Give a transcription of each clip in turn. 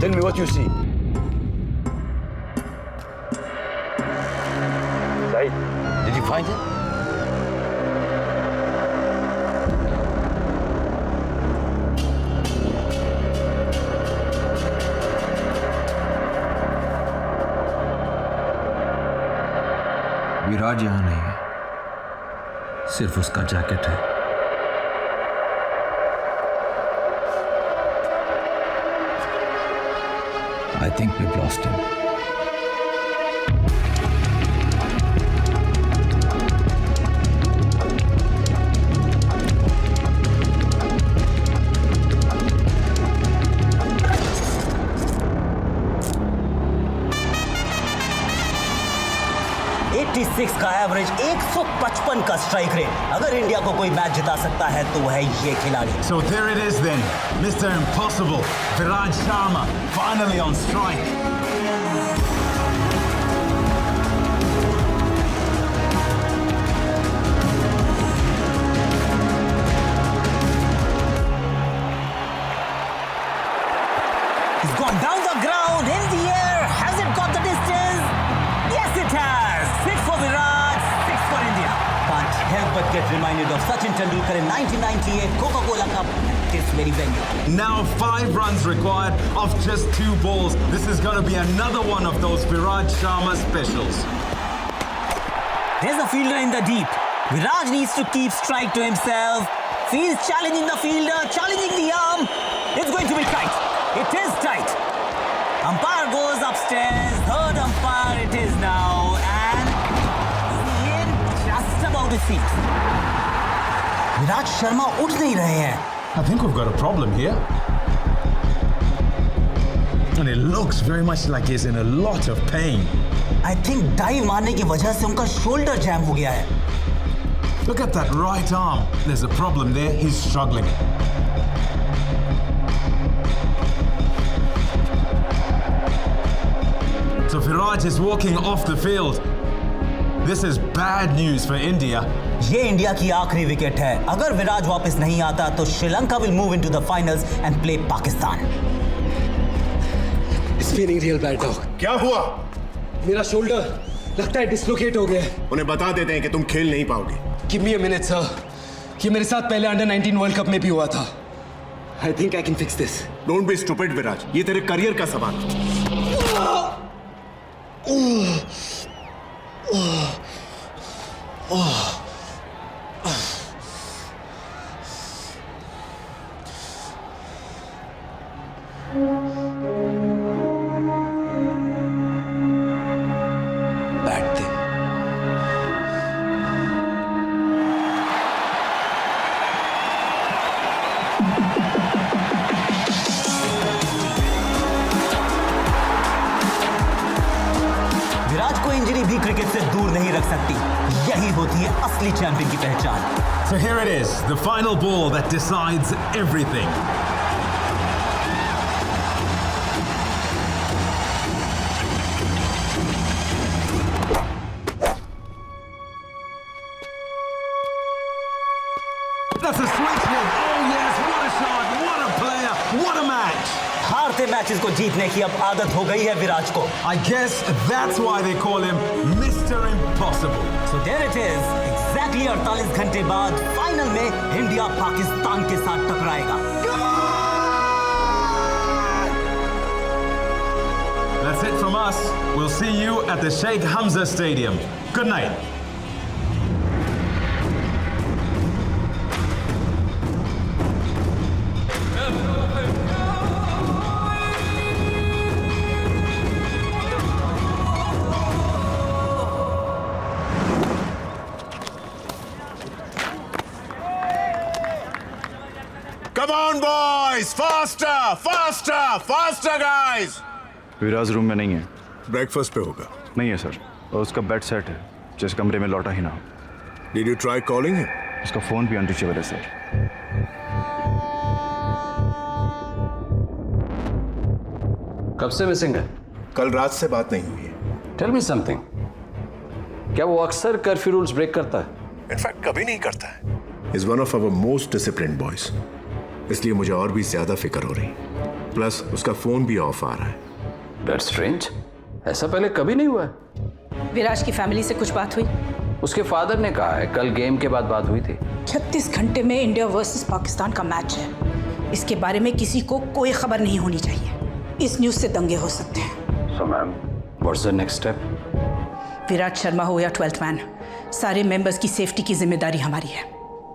tell me what you see. Saeed, did you find it? विराज यहाँ नहीं है, सिर्फ उसका जैकेट है। I think we've lost him. का एवरेज 155 का स्ट्राइक रेट। अगर इंडिया को कोई मैच जिता सकता है तो वह ये खिलाड़ी। So there it is then, Mr. Impossible, Viraj Sharma, finally on strike. He's gone down the ground, in the air. Has it got the distance? Yes, it has. 6 for Viraj, 6 for India. Can't help but get reminded of Sachin Tendulkar in 1998 Coca-Cola Cup at this very venue. Now 5 runs required off just 2 balls. This is going to be another one of those Viraj Sharma specials. There's a fielder in the deep. Viraj needs to keep strike to himself. Feels challenging the fielder, challenging the arm. It's going to be tight. It is tight. Umpire goes upstairs. Third umpire it is now. And in just about his feet. Viraj Sharma उठ नहीं रहे हैं. I think we've got a problem here. And it looks very much like he's in a lot of pain. I think dive मारने की वजह से उनका shoulder jam हो गया है. Look at that right arm. There's a problem there. He's struggling. So Viraj is walking off the field. This is bad news for India. ये India की आखिरी विकेट है. अगर विराज वापस नहीं आता तो Sri Lanka will move into the finals and play Pakistan. It's feeling real bad, dog. क्या हुआ? मेरा शोल्डर लगता है डिस्लोकेट हो गया है. उन्हें बता देते हैं कि तुम खेल नहीं पाओगे. Give me a minute, sir. ये मेरे साथ पहले अंडर 19 वर्ल्ड कप में भी हुआ था. I think I can fix this. Don't be stupid, विराज. ये तेरे करियर का सवाल है. बैठ दे. विराज को इंजरी भी क्रिकेट से दूर नहीं रख सकती. यही होती है असली चैंपियन की पहचान. So here it is, the final ball that decides everything. That's a switch hit. Oh yes, what a shot, what a player, what a match. हारते मैचेस को जीतने की अब आदत हो गई है विराज को. I guess that's why they call him Mr. Impossible. So there it is. Exactly 48 घंटे बाद फाइनल में इंडिया पाकिस्तान के साथ टकराएगा. That's it from us. We'll see you at the Sheikh Hamza Stadium. Good night. Come on, boys! Faster! Faster! Faster, guys! Viraj room में नहीं है. Breakfast पे होगा. नहीं है सर, और उसका बेड सेट है. जिस कमरे में लौटा ही ना. Did you try calling him? उसका फोन भी अनरीचेबल है सर. कब से मिसिंग है? कल रात से बात नहीं हुई है। Tell me something. क्या वो अक्सर कर्फ्यू रूल्स ब्रेक करता है? इनफैक्ट कभी नहीं करता है। Is one of our most disciplined boys, इसलिए मुझे और भी ज्यादा फिक्र हो रही। प्लस उसका फोन भी ऑफ आ रहा है। दैट्स स्ट्रेंज, ऐसा पहले कभी नहीं हुआ है। विराज की फैमिली से कुछ बात हुई? उसके फादर ने कहा है कल गेम के बाद बात हुई थी। 36 घंटे में इंडिया वर्सेस पाकिस्तान का मैच है, इसके बारे में किसी को कोई खबर नहीं होनी चाहिए। इस न्यूज़ से दंगे हो सकते हैं। So ma'am, what's the next step? Virat Sharma हो या 12th मैन, सारे मेंबर्स की सेफ्टी की जिम्मेदारी हमारी है।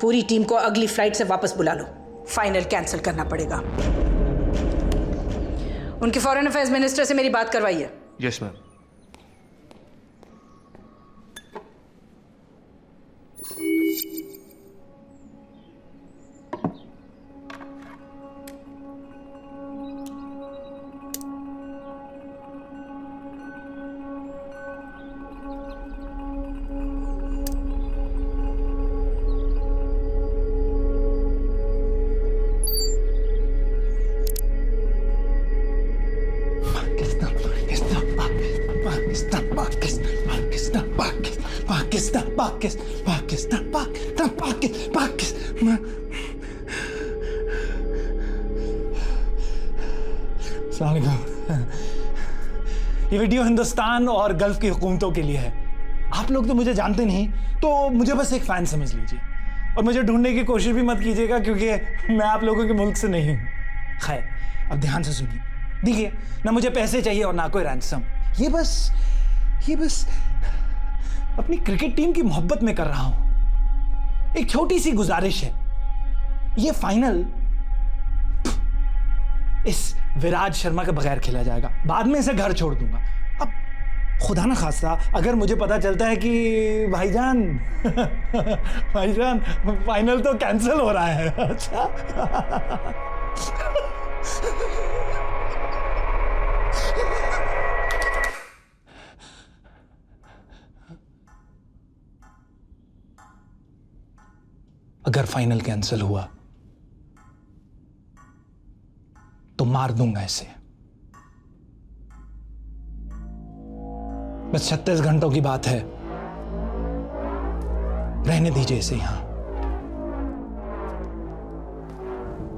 पूरी टीम को अगली फ्लाइट से वापस बुला लो, फाइनल कैंसिल करना पड़ेगा। उनके फॉरेन अफेयर्स मिनिस्टर से मेरी बात करवाइए। Yes ma'am. ये वीडियो हिंदुस्तान और गल्फ की हुकूमतों के लिए है। आप लोग तो मुझे जानते नहीं, तो मुझे बस एक फैन समझ लीजिए और मुझे ढूंढने की कोशिश भी मत कीजिएगा, क्योंकि मैं आप लोगों के मुल्क से नहीं हूं। खैर, अब ध्यान से सुनिए। देखिए, ना मुझे पैसे चाहिए और ना कोई रैंसम। ये बस अपनी क्रिकेट टीम की मोहब्बत में कर रहा हूं। एक छोटी सी गुजारिश है, ये फाइनल इस विराज शर्मा के बगैर खेला जाएगा। बाद में इसे घर छोड़ दूंगा। अब खुदा ना खास्ता अगर मुझे पता चलता है कि भाईजान फाइनल तो कैंसिल हो रहा है। अच्छा अगर फाइनल कैंसिल हुआ तो मार दूंगा इसे। बस 36 घंटों की बात है, रहने दीजिए इसे यहां।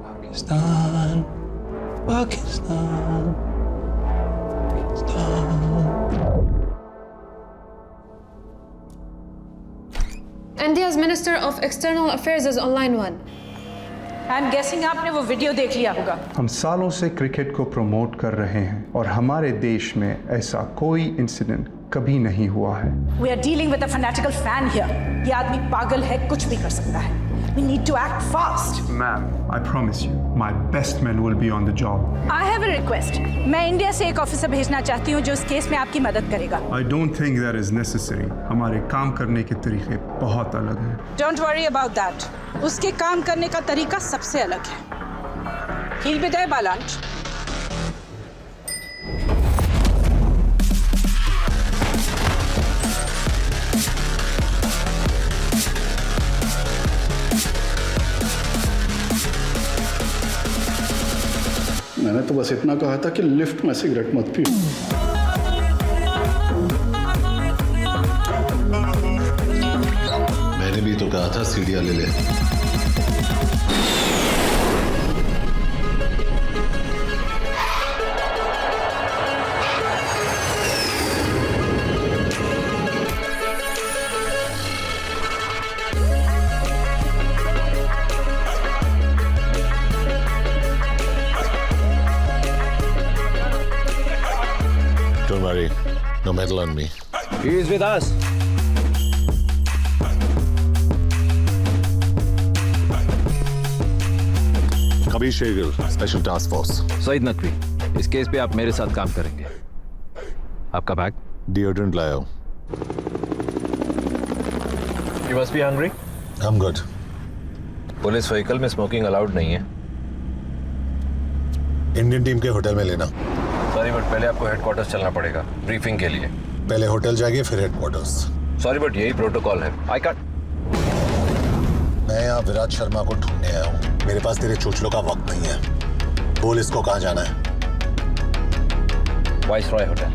Pakistan Pakistan India's Minister of External Affairs is online one. I'm guessing आपने वो वीडियो देख लिया होगा। हम सालों से क्रिकेट को प्रमोट कर रहे हैं और हमारे देश में ऐसा कोई इंसिडेंट कभी नहीं हुआ है। We are dealing with a fanatical fan here. ये आदमी पागल है, कुछ भी कर सकता है। We need to act fast. Ma'am, I promise you, my best men will be on the job. I have a request. मैं इंडिया से एक ऑफिसर भेजना चाहती हूँ जो इस केस में आपकी मदद करेगा। I don't think that is necessary. हमारे काम करने के तरीके बहुत अलग हैं। Don't worry about that. उसके काम करने का तरीका सबसे अलग है। He'll be there by lunch. मैंने तो बस इतना कहा था कि लिफ्ट में सिगरेट मत पियो। मैंने भी तो कहा था सीढ़ियां ले ले। Don't worry, no medal on me. He is with us. Kabir Shergill, special task force. Saeed Naqvi, इस केस पे आप मेरे साथ काम करेंगे। आपका बैग? डिओड्रेंट लाया हूं। You must be hungry. I'm good. Police vehicle में स्मोकिंग अलाउड नहीं है। इंडियन टीम के होटल में लेना। सॉरी बट पहले आपको हेडक्वार्टर्स चलना पड़ेगा ब्रीफिंग के लिए। पहले होटल जाएंगे फिर हेडक्वार्टर्स। सॉरी बट यही प्रोटोकॉल है। I can't. मैं यहाँ विराट शर्मा को ढूंढने आया हूँ। मेरे पास तेरे चोचलों का वक्त नहीं है। बोल इसको कहाँ जाना है। Viceroy hotel.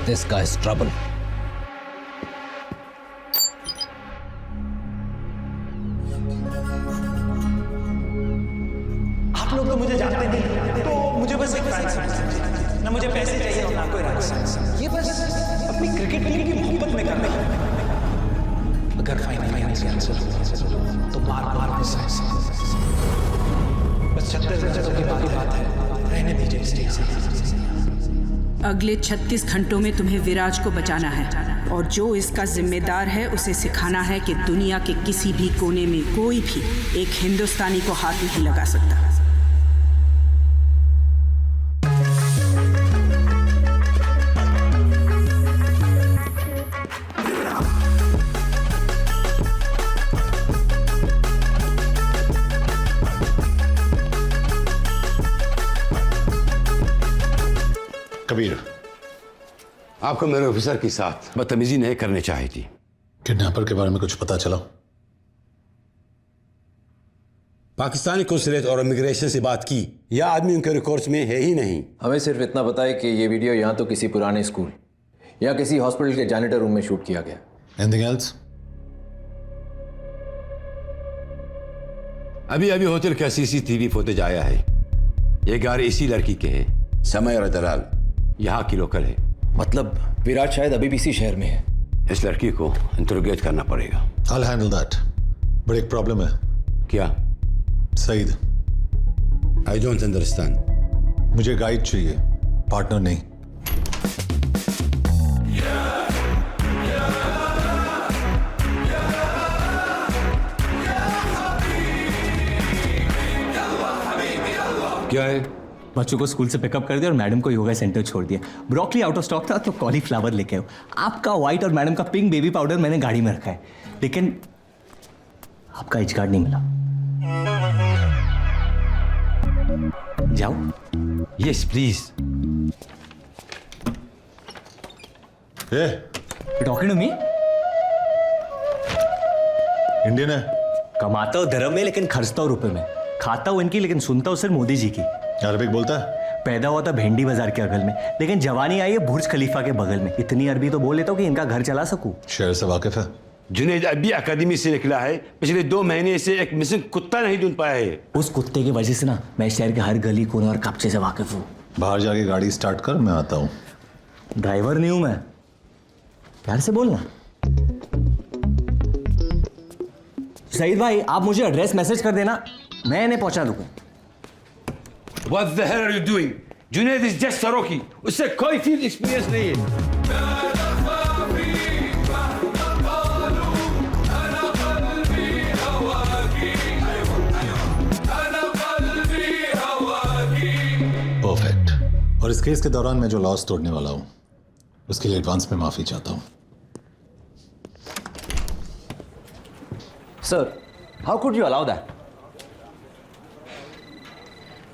This guy's trouble. आप लोग तो मुझे जानते नहीं, तो मुझे बस एक फैन समझिए। ना मुझे पैसे चाहिए और ना कोई राज। ये बस अपनी क्रिकेट टीम की मोहब्बत में करना है। अगर फाइनल कैंसिल तो बार मिस है। बस 36 घंटों की बात है, रहने दीजिए स्टेज। अगले 36 घंटों में तुम्हें विराज को बचाना है और जो इसका जिम्मेदार है उसे सिखाना है कि दुनिया के किसी भी कोने में कोई भी एक हिंदुस्तानी को हाथ नहीं लगा सकता। कबीर, आपको मेरे ऑफिसर के साथ बदतमीजी नहीं करनी चाहिए थी। किडनैपर के बारे में कुछ पता चला? पाकिस्तानी कौंसलेट और इमिग्रेशन से बात की, यह आदमी उनके रिकॉर्ड्स में है ही नहीं। हमें सिर्फ इतना पता है कि ये वीडियो यहाँ तो किसी पुराने स्कूल या किसी हॉस्पिटल के जैनिटर रूम में शूट किया गया। Anything else? अभी होटल का CCTV फुटेज आया है। ये गाड़ी इसी लड़की के है, समय और दलाल यहाँ की लोकल है। मतलब विराट शायद अभी भी इसी शहर में है। इस लड़की को इंटरोगेट करना पड़ेगा। I'll handle that. बट एक प्रॉब्लम है। क्या? Saeed, I don't understand. मुझे गाइड चाहिए, पार्टनर नहीं। क्या है? बच्चों को स्कूल से पिकअप कर दिया और मैडम को योगा सेंटर छोड़ दिया। ब्रोकली आउट ऑफ स्टॉक था तो कॉलीफ्लावर लेके आओ। आपका व्हाइट और मैडम का पिंक बेबी पाउडर मैंने गाड़ी में रखा है, लेकिन आपका एच कार्ड नहीं मिला। जाओ। Yes please. Talking to me? Indian है। कमाता हूँ धर्म में लेकिन खर्चता हूँ रुपए में। खाता हूँ इनकी लेकिन सुनता हूँ सिर्फ मोदी जी की। अरबिक बोलता है? पैदा हुआ था भेंडी बाजार के अगल में, लेकिन जवानी आई है बुर्ज खलीफा के बगल में। इतनी अरबी तो बोल लेता हूँ कि इनका घर चला सकूं। शहर से वाकिफ है? जुनैद अभी अकादमी से निकला है, पिछले 2 महीने से एक मिसिंग कुत्ता नहीं ढूंढ पाया है। उस कुत्ते की वजह से ना मैं शहर के हर गली कोने और कब्जे से वाकिफ हूँ। बाहर जाके गाड़ी स्टार्ट कर, मैं आता हूँ। ड्राइवर नहीं हूं मैं, प्यार से बोलना। सईद भाई, आप मुझे एड्रेस मैसेज कर देना, मैं इन्हें पहुंचा दूंगा। What the hell are you doing? Junaid is just सरोकी, उससे कोई फील्ड एक्सपीरियंस नहीं है। परफेक्ट। और इस केस के दौरान मैं जो लॉस तोड़ने वाला हूँ उसके लिए एडवांस में माफी चाहता हूँ। Sir, how could you allow that?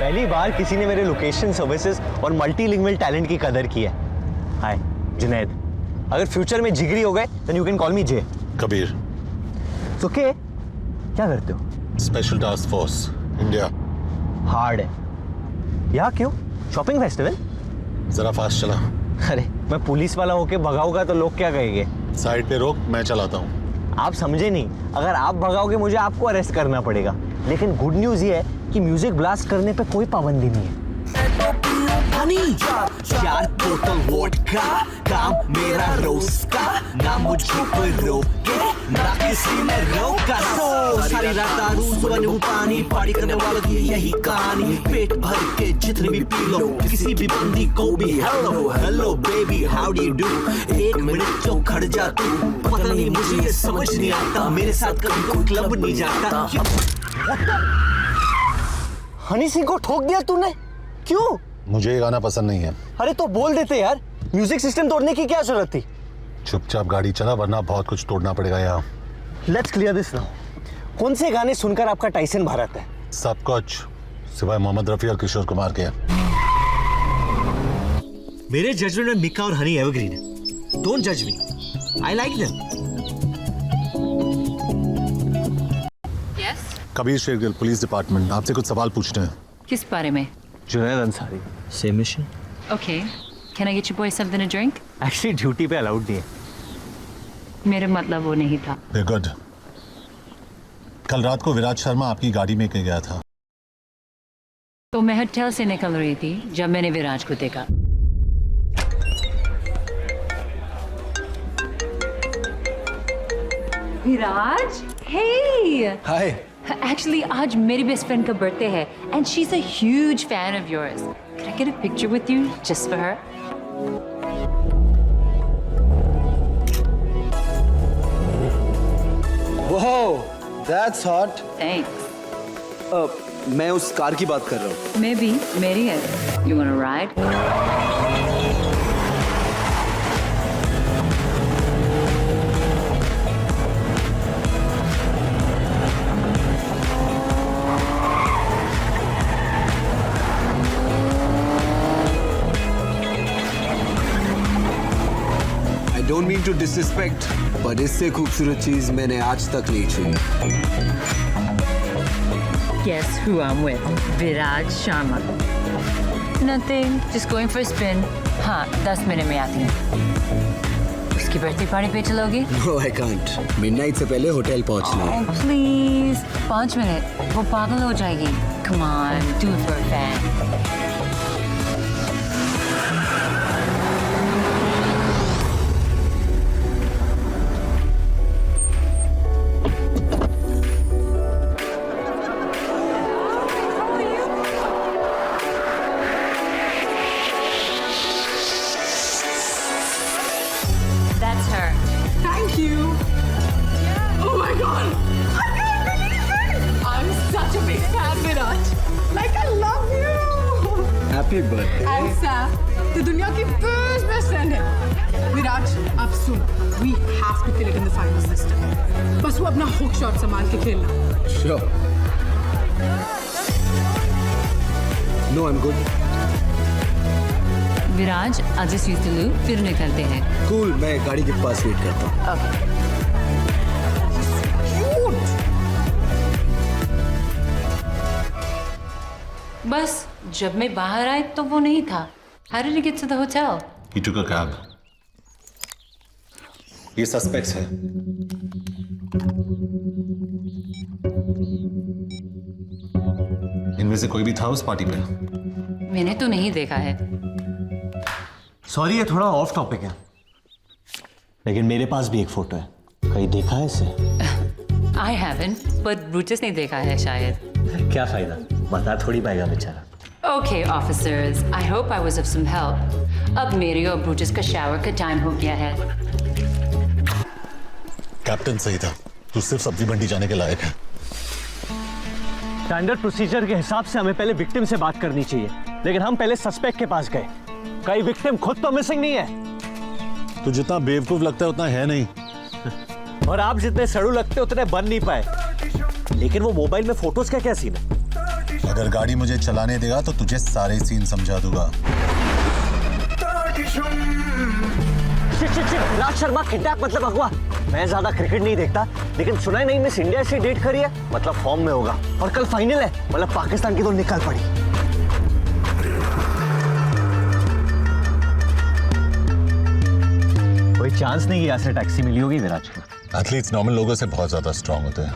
पहली बार किसी ने मेरे लोकेशन सर्विसेज और मल्टीलिंगुअल टैलेंट की कदर की है। हाय जुनैद, अगर फ्यूचर में जिगरी हो गए then you can call me J. Kabir. Okay, क्या करते हो? Special task force India. Hard है। यहाँ क्यों? Shopping festival? जरा फास्ट चला। अरे मैं पुलिस वाला होके भगाऊंगा तो लोग क्या कहेंगे? साइड पे रोक, मैं चलाता हूँ। आप समझे नहीं, अगर आप भगाओगे मुझे आपको अरेस्ट करना पड़ेगा। लेकिन गुड न्यूज ये है कि म्यूजिक ब्लास्ट करने पे कोई पाबंदी नहीं है। 4 बोतल वोडका, काम मेरा रोज का, ना मुझे कोई रोके, ना किसी ने रोका। सारी रात दारू, सुबह नींबू पानी, पार्टी करने वालों की यही कहानी। पेट भर के जितने भी पी लो, किसी भी बंदी को भी hello hello baby how do you do. 1 minute तो खड़ जा तू, पता नहीं मुझे ये समझ नहीं आता, मेरे साथ कभी कोई क्लब नहीं जाता। हनी सिंह को ठोक दिया तूने? क्यों? मुझे ये गाना पसंद नहीं है। अरे तो बोल देते यार, म्यूजिक सिस्टम तोड़ने की क्या जरूरत थी? चुपचाप गाड़ी चला वरना बहुत कुछ तोड़ना पड़ेगा यहाँ। Let's clear this now. कौन से गाने सुनकर आपका टाइसन भारत है? सब कुछ सिवाय मोहम्मद रफी और किशोर कुमार के। मेरे जजमेंट में मिक्का और हनी एवरग्रीन है। डोंट जज me, I like them. Kabir Shergill, police department, आपसे कुछ सवाल पूछते हैं। किस बारे में? Junaid Ansari, same mission. Okay. Can I get you boys something to drink? Actually duty पे अलाउड नहीं है। मेरा मतलब वो नहीं था। Very good. कल रात को विराज शर्मा आपकी गाड़ी में गया था। तो मैं होटल से निकल रही थी जब मैंने विराज को देखा। विराज, hey! हाय। Actually, आज मेरी बेस्ट फ्रेंड का बर्थडे है and she's a huge fan of yours. Can I get a picture with you just for her? Wow, that's hot. Thanks. मैं उस कार की बात कर रहा हूँ। मैं भी, मेरी है। You wanna ride? Don't mean to disrespect, पर इससे खूबसूरत चीज मैंने आज तक नहीं छुई। Guess who I'm with? Viraj Sharma. Nothing, just going for a spin. हाँ, 10 मिनट में आती हूँ। उसकी बर्थडे पार्टी पे चलोगे? No, I can't. मिडनाइट से पहले होटल पहुँचना है। Oh, please, 5 मिनट, वो पागल हो जाएगी। Come on, do it for a fan. That's her. Thank you. Oh my God! I can't believe it! I'm such a big fan, Viraj. Like I love you. Happy birthday. And Saf, the दुनिया की best friend है. Viraj, अब सुन. We have to kill it in the final system. बस वो अपना hook shot संभाल के खेलना. Sure. No, I'm good. Viraj, I'll just use the loo, फिर निकलते हैं। Cool, मैं गाड़ी के पास वेट करता हूँ। Okay. बस जब मैं बाहर आई तो वो नहीं था। How did you get to the hotel? He took a cab. ये सस्पेक्ट्स है। इनमें से कोई भी था उस पार्टी पे? मैंने तो नहीं देखा है। सॉरी, ये थोड़ा ऑफ टॉपिक है, लेकिन मेरे पास भी एक फोटो है। कहीं देखा है इसे? I haven't, but Brutus ने देखा है शायद। क्या फायदा, बता थोड़ी पाएगा बेचारा। Okay, officers, I hope I was of some help. अब मेरे और Brutus का शावर का टाइम हो गया है। कैप्टन सही था, तू सिर्फ सब्जी मंडी जाने के लायक है। स्टैंडर्ड प्रोसीजर के हिसाब से हमें पहले विक्टिम से बात करनी चाहिए, लेकिन हम पहले सस्पेक्ट के पास गए। कई विक्टिम खुद तो मिसिंग नहीं है। तू जितना बेवकूफ लगता है उतना है नहीं। और आप जितने सड़ू लगते उतने बन नहीं पाए। लेकिन वो मोबाइल में फोटोज का क्या सीन है? अगर गाड़ी मुझे चलाने देगा तो तुझे सारे सीन समझा दूंगा। राज शर्मा किडनैप मतलब अगवा। मैं ज्यादा क्रिकेट नहीं देखता, लेकिन सुना ही नहीं मिस इंडिया से डेट करी है, मतलब फॉर्म में होगा। और कल फाइनल है, मतलब पाकिस्तान की तो निकल पड़ी। कोई चांस नहीं यहाँ से टैक्सी मिली होगी विराज को। एथलीट्स नॉर्मल लोगों से बहुत ज्यादा स्ट्रांग होते हैं,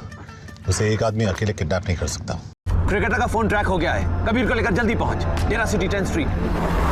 उसे एक आदमी अकेले किडनैप नहीं कर सकता। क्रिकेटर का फोन ट्रैक हो गया है, कबीर को लेकर जल्दी पहुंच। Dera city 10th street.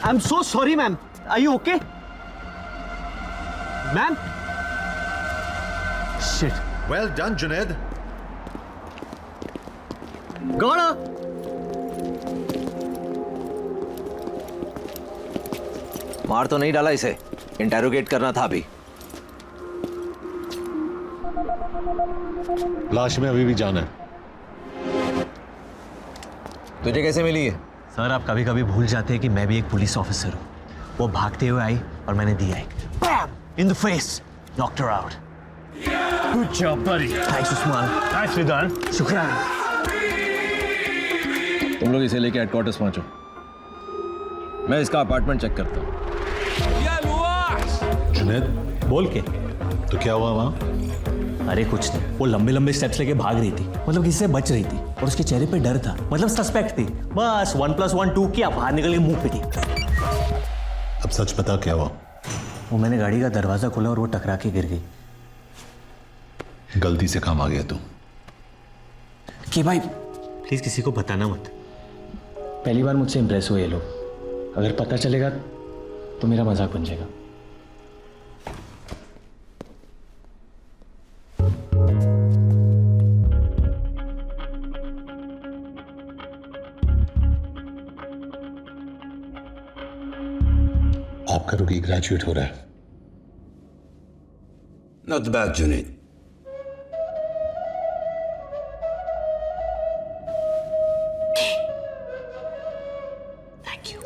I'm so sorry, ma'am. Are you okay? Ma'am? Shit. Well done, Junaid. Got her. मार तो नहीं डाला इसे, इंटेरोगेट करना था अभी। लाश में अभी भी जान है। तुझे कैसे मिली है? सर, आप कभी कभी भूल जाते हैं कि मैं भी एक पुलिस ऑफिसर हूँ। वो भागते हुए आई और मैंने दी आई। In the face, knocked her out. Good job buddy. Thanks Usman. Nicely done. शुक्रिया। तुम लोग इसे लेके हेडक्वार्टर्स पहुंचो, मैं इसका अपार्टमेंट चेक करता हूँ। जुनैद, बोल के। तो क्या हुआ वहाँ? अरे कुछ नहीं, वो लंबे लंबे स्टेप्स लेके भाग रही थी, मतलब किसी से बच रही थी और उसके चेहरे पे डर था, मतलब सस्पेक्ट थी। बस 1 + 1 2 किया, बाहर निकल के मुंह पिटी। अब सच बता क्या हुआ? वो मैंने गाड़ी का दरवाजा खोला और वो टकरा के गिर गई। गलती से काम आ गया तू। कि भाई प्लीज किसी को बताना मत। पहली बार मुझसे इंप्रेस हुए ये लोग, अगर पता चलेगा तो मेरा मजाक बन जाएगा। आपका रुकी ग्रेजुएट हो रहा है। Not bad, Junaid. Thank you.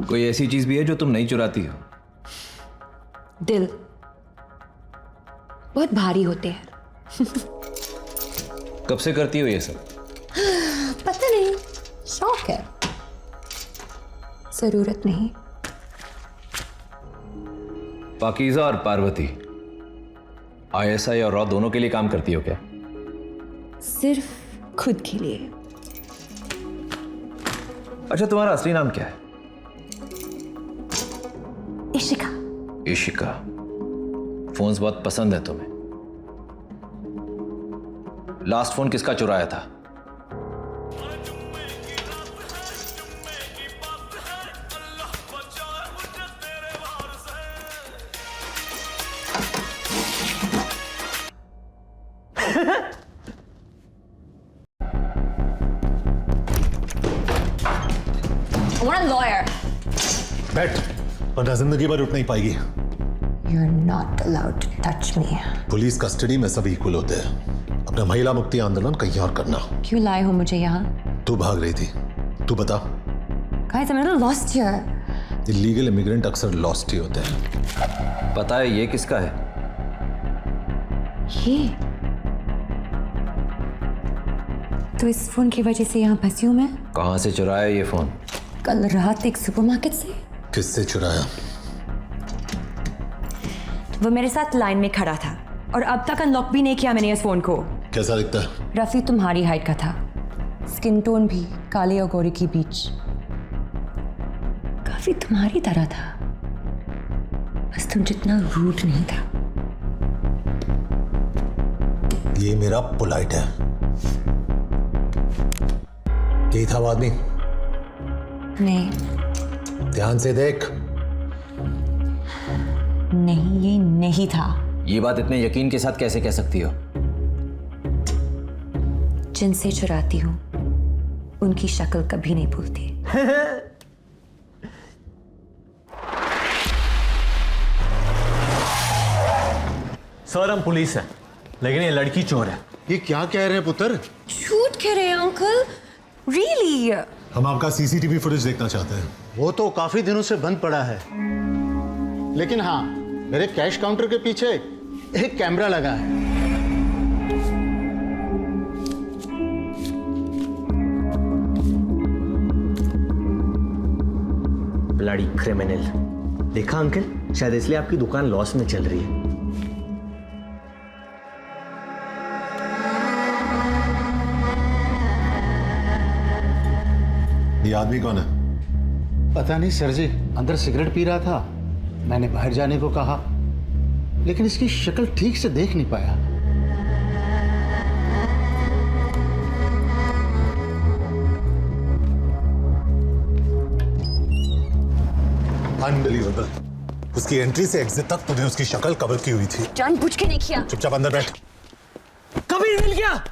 कोई ऐसी चीज भी है जो तुम नहीं चुराती हो? दिल बहुत भारी होते हैं। कब से करती हो ये सब? पता नहीं, शौक है, जरूरत नहीं। पाकीज़ा और पार्वती ISI और रॉ दोनों के लिए काम करती हो क्या? सिर्फ खुद के लिए। अच्छा, तुम्हारा असली नाम क्या है? इशिका। इशिका। फोन्स बहुत पसंद है तुम्हें। लास्ट फोन किसका चुराया था? I want a lawyer. बैठ, वरना जिंदगी भर उठ नहीं पाएगी। You're not allowed to touch me. Police custody में सब इक्वल होते हैं। अपना महिला मुक्ति आंदोलन कहीं और करना। क्यों लाए हो मुझे यहाँ? तू भाग रही थी, तू बता। Guys, I'm a little lost here. Illegal immigrant अक्सर लॉस्ट ही होते हैं। पता है ये किसका है? ये तो इस फोन की वजह से यहाँ फंसी हूँ मैं। कहाँ से चुराया ये फोन? कल रात एक सुपरमार्केट से। किससे चुराया? वो मेरे साथ लाइन में खड़ा था और अब तक अनलॉक भी नहीं किया मैंने इस फोन को। कैसा दिखता है? रफी तुम्हारी हाइट का था, स्किन टोन भी काले और गोरे के बीच, काफी तुम्हारी तरह था, बस तुम जितना रूड नहीं था। ये मेरा पोलाइट है। यही था वो आदमी? नहीं। ध्यान से देख। नहीं, ये नहीं था। ये बात इतने यकीन के साथ कैसे कह सकती हो? जिनसे चुराती हूँ उनकी शक्ल कभी नहीं भूलती। सर हम पुलिस हैं, लेकिन ये लड़की चोर है। ये क्या कह रहे हैं पुत्र? झूठ कह रहे हैं अंकल, रियली? हम आपका सीसीटीवी फुटेज देखना चाहते हैं। वो तो काफी दिनों से बंद पड़ा है, लेकिन हाँ, मेरे कैश काउंटर के पीछे एक कैमरा लगा है। Bloody criminal. देखा अंकल, शायद इसलिए आपकी दुकान लॉस में चल रही है। ये आदमी कौन है? पता नहीं सर जी, अंदर सिगरेट पी रहा था। मैंने बाहर जाने को कहा, लेकिन इसकी शक्ल ठीक से देख नहीं पाया। अनबिलीवेबल। उसकी एंट्री से एग्जिट तक तूने उसकी शक्ल कवर की हुई थी। जानबूझ के नहीं किया। चुपचाप अंदर बैठ। कबीर मिल गया।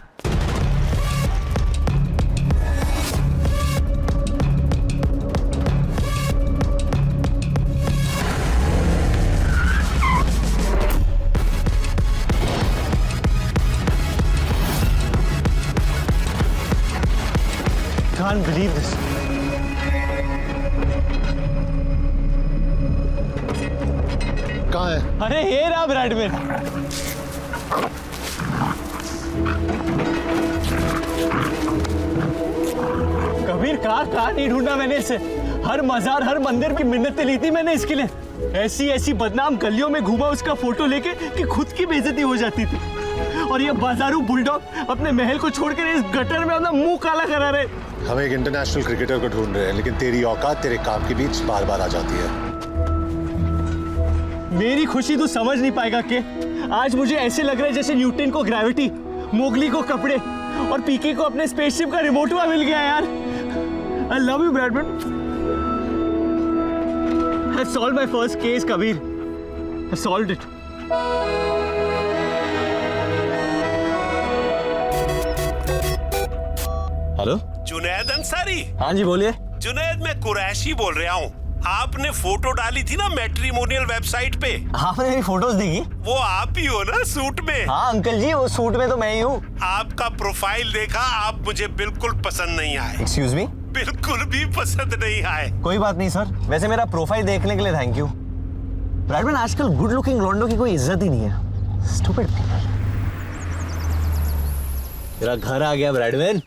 Can't believe this. कहाँ है? अरे ये रहा ब्रैडमैन। कबीर कहाँ नहीं ढूंढा मैंने इसे। हर मजार, हर मंदिर की मिन्नतें ली थी मैंने इसके लिए। ऐसी बदनाम गलियों में घूमा उसका फोटो लेके कि खुद की बेइज्जती हो जाती थी। और ये बाजारू बुलडॉग अपने महल को छोड़कर इस गटर में अपना मुंह काला करा रहे। हम एक इंटरनेशनल क्रिकेटर को ढूंढ रहे हैं, लेकिन तेरी औकात तेरे काम के बीच बार बार आ जाती है। मेरी खुशी तू समझ नहीं पाएगा कि आज मुझे ऐसे लग रहा है जैसे न्यूटन को ग्रेविटी, मोगली को कपड़े और पीके को अपने स्पेसशिप का रिमोट मिल गया यार। I love you Bradman. I solved my first case, Kabir. I solved it. Hello Junaid Ansari. हाँ जी बोलिए। जुनैद, मैं कुरैशी बोल रहा हूँ। आपने फोटो डाली थी ना मैट्रिमोनियल वेबसाइट पे। आपने मेरी फोटोज देखी? वो आप ही हो ना सूट में? हाँ अंकल जी, वो सूट में तो मैं ही हूँ। आपका प्रोफाइल देखा, आप मुझे बिल्कुल पसंद नहीं आए। Excuse me? बिल्कुल भी पसंद नहीं आए। कोई बात नहीं सर, वैसे मेरा प्रोफाइल देखने के लिए थैंक यू। ब्रैडमैन, आजकल गुड लुकिंग लॉन्डो की कोई इज्जत ही नहीं है। Stupid people. तेरा घर आ गया ब्रैडमैन।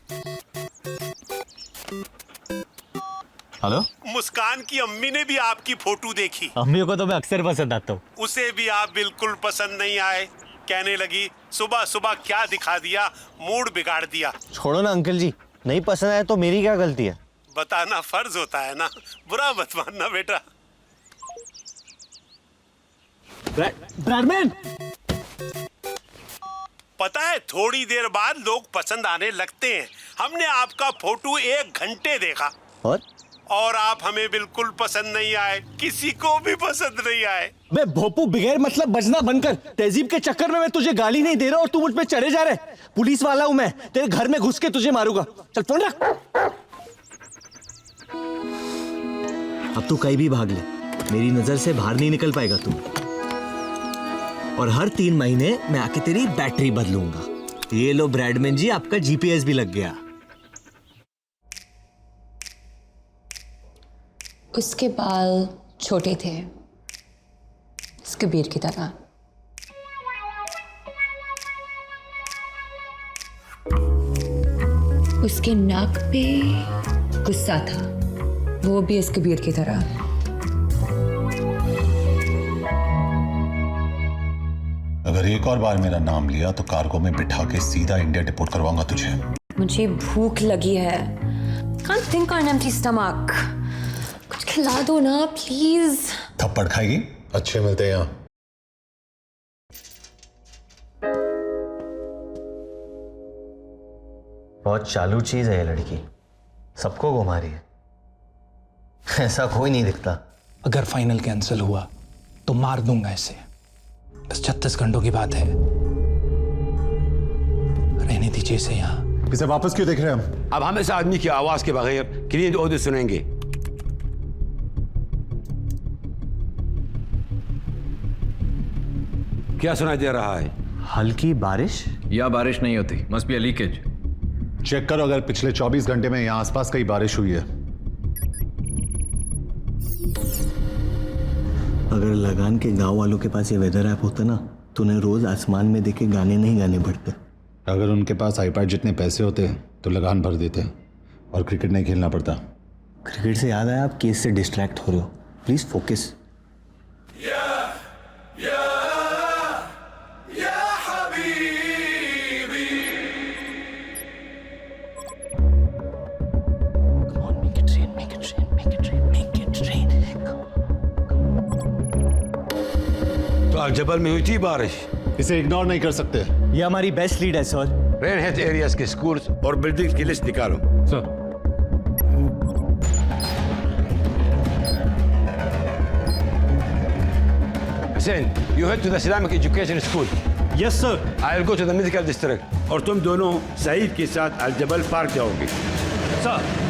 हेलो? मुस्कान की अम्मी ने भी आपकी फोटो देखी। अम्मी को तो मैं अक्सर पसंद आता हूँ। उसे भी आप बिल्कुल पसंद नहीं आए। कहने लगी सुबह सुबह क्या दिखा दिया, मूड बिगाड़ दिया। छोड़ो ना अंकल जी, नहीं पसंद आया तो मेरी क्या गलती है? बताना फर्ज होता है ना, बुरा मत मानना बेटा। ब्रैडमैन, पता है थोड़ी देर बाद लोग पसंद आने लगते हैं। हमने आपका फोटो 1 घंटे देखा और आप हमें बिल्कुल पसंद नहीं आए, किसी को भी पसंद नहीं आए। बे भोपू, बगैर मतलब बजना बनकर तहजीब के चक्कर में मैं तुझे गाली नहीं दे रहा और तू मुझ पे चढ़े जा रहा है। पुलिस वाला हूं मैं, तेरे घर में घुस के तुझे मारूंगा। चल फोन रख। अब तू कहीं भी भाग ले, मेरी नजर से बाहर नहीं निकल पाएगा तू। और हर 3 महीने मैं आके तेरी बैटरी बदलूंगा। ये लो ब्रैडमैन जी, आपका जीपीएस भी लग गया। उसके बाल छोटे थे, कबीर की तरह। उसके नाक पे गुस्सा था, वो भी इस कबीर की तरह। अगर एक और बार मेरा नाम लिया तो कार्गो में बिठा के सीधा इंडिया डिपोर्ट करवाऊंगा तुझे। मुझे भूख लगी है। Can't think on an empty stomach. कुछ खिला दो ना प्लीज। थप्पड़ खाएगी? अच्छे मिलते हैं यहाँ। बहुत चालू चीज है ये लड़की, सबको घुमा रही है। ऐसा कोई नहीं दिखता। अगर फाइनल कैंसिल हुआ तो मार दूंगा इसे। बस 36 घंटों की बात है, रहने दीजिए इसे यहाँ। इसे वापस क्यों देख रहे हैं हम? अब हम इस आदमी की आवाज के बगैर क्लीन ऑडियो सुनेंगे। क्या सुनाई दे रहा है? हल्की बारिश या बारिश नहीं होती, must be a leakage. Check करो अगर पिछले 24 घंटे में यहाँ आसपास कहीं बारिश हुई है। अगर लगान के गांव वालों के पास ये वेदर ऐप होता ना तो उन्हें रोज आसमान में देख के गाने नहीं गाने पड़ते। अगर उनके पास आईपैड जितने पैसे होते तो लगान भर देते और क्रिकेट नहीं खेलना पड़ता। क्रिकेट से याद आया, आप केस से डिस्ट्रैक्ट हो रहे हो, प्लीज फोकस। तो अल्जबल में हुई थी बारिश। इसे इग्नोर नहीं कर सकते। ये हमारी बेस्ट लीड है सर। रेन हेल्थ एरियाज के स्कूल्स और बिल्डिंग्स की लिस्ट निकालो। Sir Hussein, you head to the Islamic Education School. Yes, sir. I'll go to the medical district. और तुम दोनों सईद के साथ अल-जबल पार्क जाओगे। सर।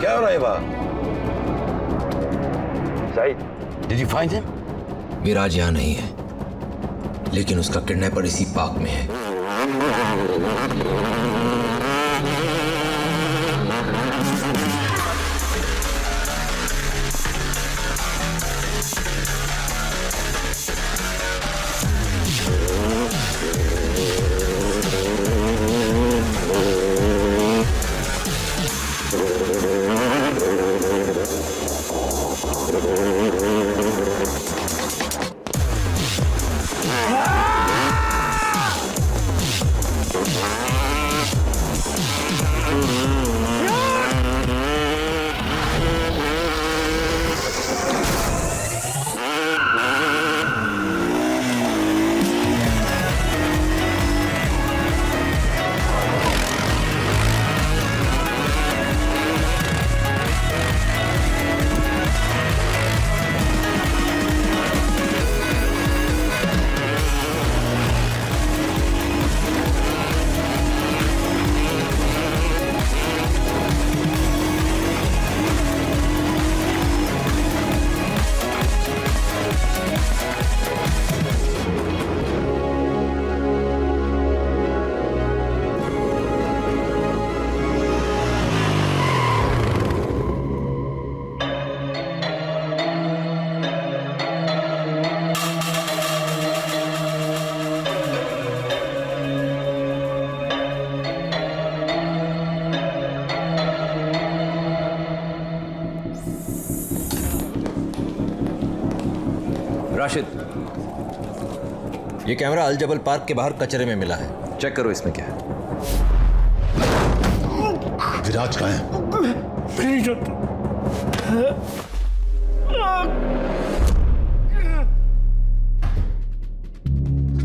क्या हो रहा है वहाँ? Saeed, did you find him? विराज यहाँ नहीं है, लेकिन उसका किडनैपर इसी पार्क में है। राशिद, ये कैमरा अल-जबल पार्क के बाहर कचरे में मिला है, चेक करो इसमें क्या है। विराज कहाँ है?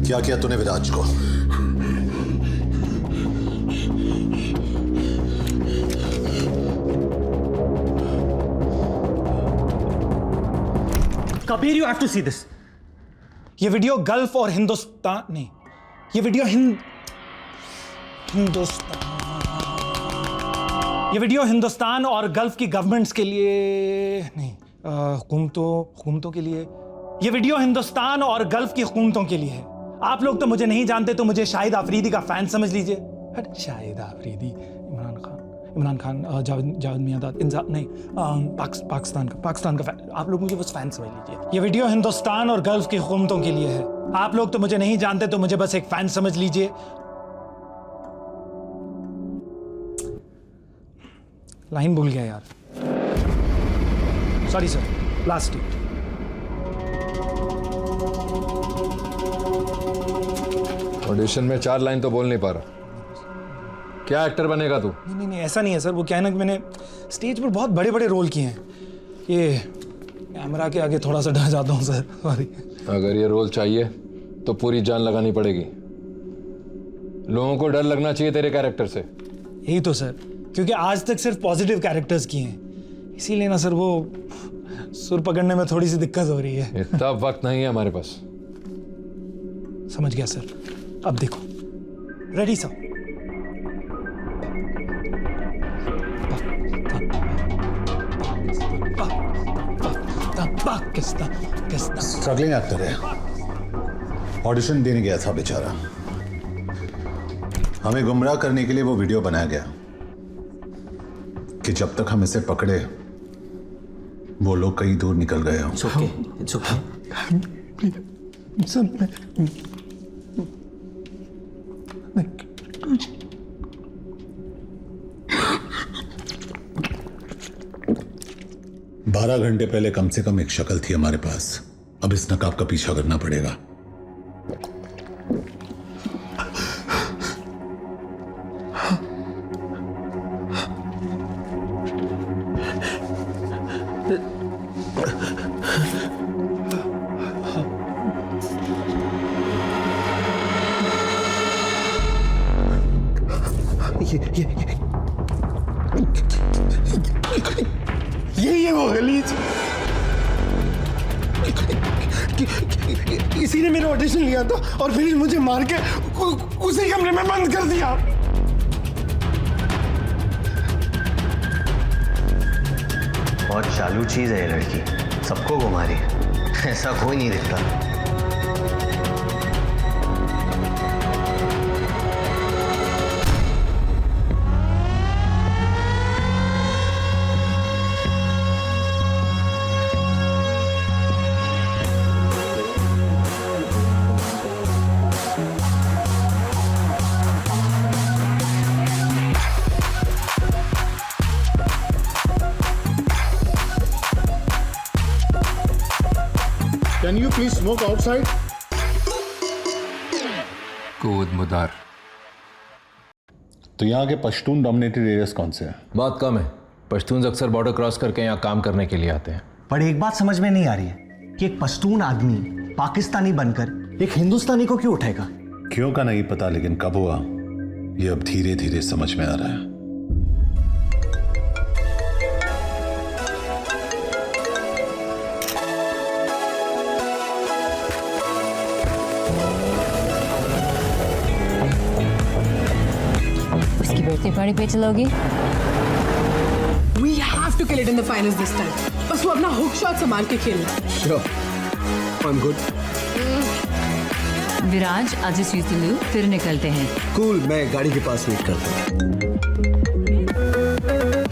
क्या किया तूने विराज को? Kabir, you have to see this. ये वीडियो गल्फ और हिंदुस्तान नहीं, ये वीडियो हिंदुस्तान और गल्फ की गवर्नमेंट्स के लिए नहीं, हुकूमतों के लिए। ये वीडियो हिंदुस्तान और गल्फ की हुकूमतों के लिए है। आप लोग तो मुझे नहीं जानते, तो मुझे शाहिद आफरीदी का फैन समझ लीजिए। शाहिद आफरीदी, इमरान खान, जावेद मियांदाद, नहीं, पाकिस्तान का फैन। आप लोग मुझे बस फैन समझ लीजिए। ये वीडियो हिंदुस्तान और गल्फ की हुकूमतों के लिए है। आप लोग तो मुझे नहीं जानते, तो मुझे बस एक फैन समझ लीजिए। लाइन भूल गया यार, सॉरी सर। प्लास्टिक। ऑडिशन में 4 लाइन तो बोल नहीं पा रहा, क्या एक्टर बनेगा तू? नहीं, ऐसा नहीं है सर। वो क्या है ना कि मैंने स्टेज पर बहुत बड़े बड़े रोल किए हैं, ये कैमरा के आगे थोड़ा सा डर जाता हूँ सर, सॉरी। अगर ये रोल चाहिए तो पूरी जान लगानी पड़ेगी। लोगों को डर लगना चाहिए तेरे कैरेक्टर से। यही तो सर, क्योंकि आज तक सिर्फ पॉजिटिव कैरेक्टर्स किए हैं, इसीलिए ना सर वो सुर पकड़ने में थोड़ी सी दिक्कत हो रही है। इतना वक्त नहीं है हमारे पास। समझ गया सर, अब देखो रेडी सर। स्ट्रगलिंग एक्टर है, ऑडिशन देने गया था बेचारा। हमें गुमराह करने के लिए वो वीडियो बनाया गया कि जब तक हम इसे पकड़े वो लोग कहीं दूर निकल गए हों। It's okay. बारह घंटे पहले कम से कम एक शक्ल थी हमारे पास, अब इस नकाब का पीछा करना पड़ेगा। ये वो गलीज, इसी ने मेरा ऑडिशन लिया था और फिर मुझे मार के उसी कमरे में बंद कर दिया। बहुत चालू चीज है ये लड़की, सबको घुमा रही है, ऐसा कोई नहीं दिखता। Can you please smoke outside? कूद मुदार। तो यहाँ के पश्तून डोमिनेटेड एरियाज कौन से हैं? बहुत कम है। पश्तून अक्सर बॉर्डर क्रॉस करके यहाँ काम करने के लिए आते हैं। पर एक बात समझ में नहीं आ रही है कि एक पश्तून आदमी पाकिस्तानी बनकर एक हिंदुस्तानी को क्यों उठाएगा? क्यों का नहीं पता, लेकिन कब हुआ ये अब धीरे धीरे समझ में आ रहा है। उसकी बर्थडे पार्टी पे चलोगी? We have to kill it in the finals this time. बस वो अपना हुक शॉट संभाल के खेलना। Sure, I'm good. विराज आज इस लू फिर निकलते हैं। Cool, मैं गाड़ी के पास वेट करता हूँ।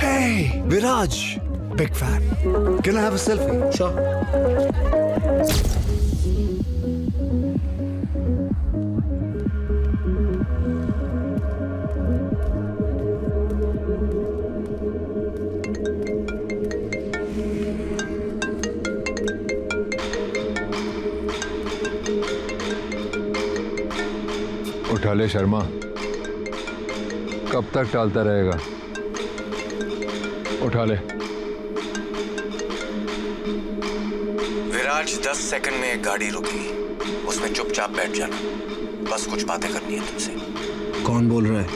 Hey, Viraj, big fan. Can I have a selfie? Sure. उठा ले शर्मा, कब तक टालता रहेगा? उठा ले। विराज 10 सेकंड में एक गाड़ी रुकी, उसमें चुपचाप बैठ जाना, बस कुछ बातें करनी है तुमसे। कौन बोल रहा है?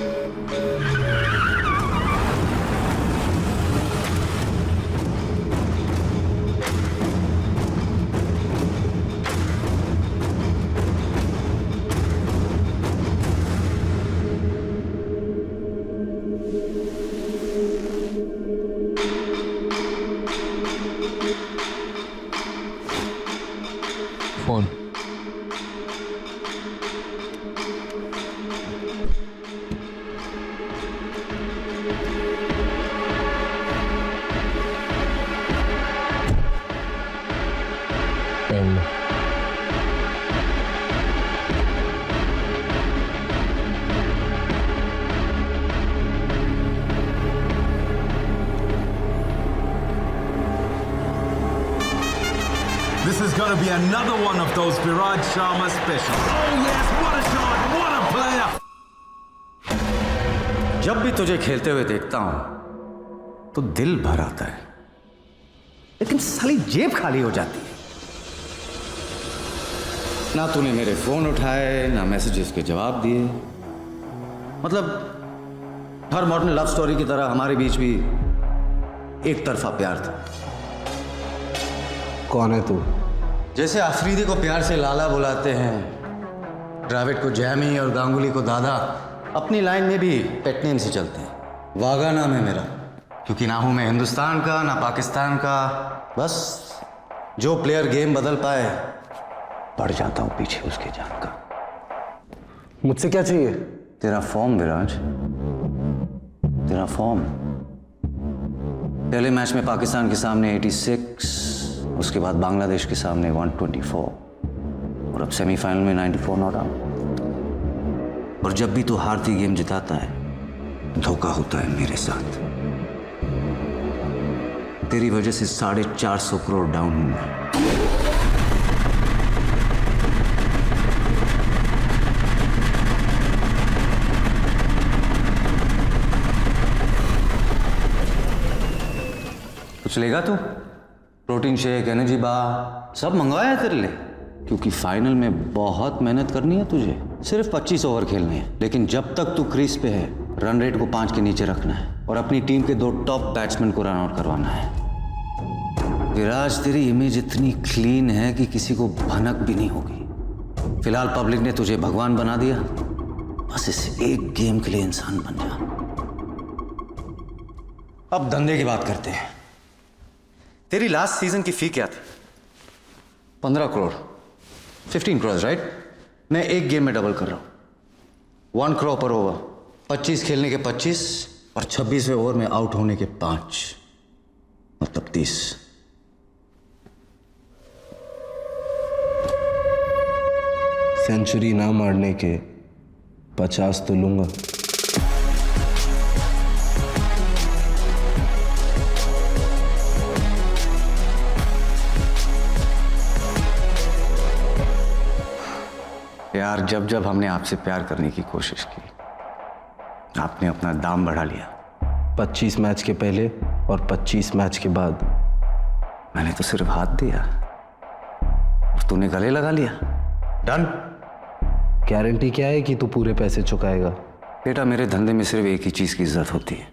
Phone. Pen. This is going to be another one of those Viraj Sharma specials. Oh yes, what a shot, what a player! जब भी तुझे खेलते हुए देखता हूं तो दिल भर आता है, लेकिन साली जेब खाली हो जाती है। ना तूने मेरे फोन उठाए, ना मैसेजेस के जवाब दिए। मतलब हर मॉडर्न लव स्टोरी की तरह हमारे बीच भी एक तरफा प्यार था। कौन है तू? जैसे आफरीदी को प्यार से लाला बुलाते हैं, द्रविड़ को जैमी और गांगुली को दादा, अपनी लाइन में भी पेट नेम से चलते हैं। वागा नाम है मेरा, क्योंकि ना हूं मैं हिंदुस्तान का ना पाकिस्तान का। बस जो प्लेयर गेम बदल पाए पड़ जाता हूं पीछे उसके जान का। मुझसे क्या चाहिए? तेरा फॉर्म विराज, तेरा फॉर्म। पहले मैच में पाकिस्तान के सामने 86, उसके बाद बांग्लादेश के सामने 124 और अब सेमीफाइनल में 94 नॉट आउट। और जब भी तू हारती गेम जिताता है, धोखा होता है मेरे साथ। तेरी वजह से 450 करोड़ डाउन हूं मैं। कुछ लेगा तू? प्रोटीन शेक, एनर्जी बार सब मंगवाया है तेरे लिए, क्योंकि फाइनल में बहुत मेहनत करनी है तुझे। सिर्फ 25 ओवर खेलने हैं, लेकिन जब तक तू क्रीज पे है रन रेट को 5 के नीचे रखना है और अपनी टीम के 2 टॉप बैट्समैन को रन आउट करवाना है। विराज, तेरी इमेज इतनी क्लीन है कि किसी को भनक भी नहीं होगी। फिलहाल पब्लिक ने तुझे भगवान बना दिया, बस इस एक गेम के लिए इंसान बन जा। अब धंधे की बात करते हैं। तेरी लास्ट सीजन की फी क्या थी? 15 करोड़, 15 करोड़, राइट? मैं एक गेम में डबल कर रहा हूं, 1 करोड़ पर ओवर। 25 खेलने के 25 और 26वें ओवर में आउट होने के 5, मतलब 30। सेंचुरी ना मारने के 50 तो लूंगा। यार, जब जब हमने आपसे प्यार करने की कोशिश की, आपने अपना दाम बढ़ा लिया। 25 मैच के पहले और 25 मैच के बाद मैंने तो सिर्फ हाथ दिया और तूने गले लगा लिया। डन। गारंटी क्या है कि तू पूरे पैसे चुकाएगा? बेटा, मेरे धंधे में सिर्फ एक ही चीज की इज्जत होती है,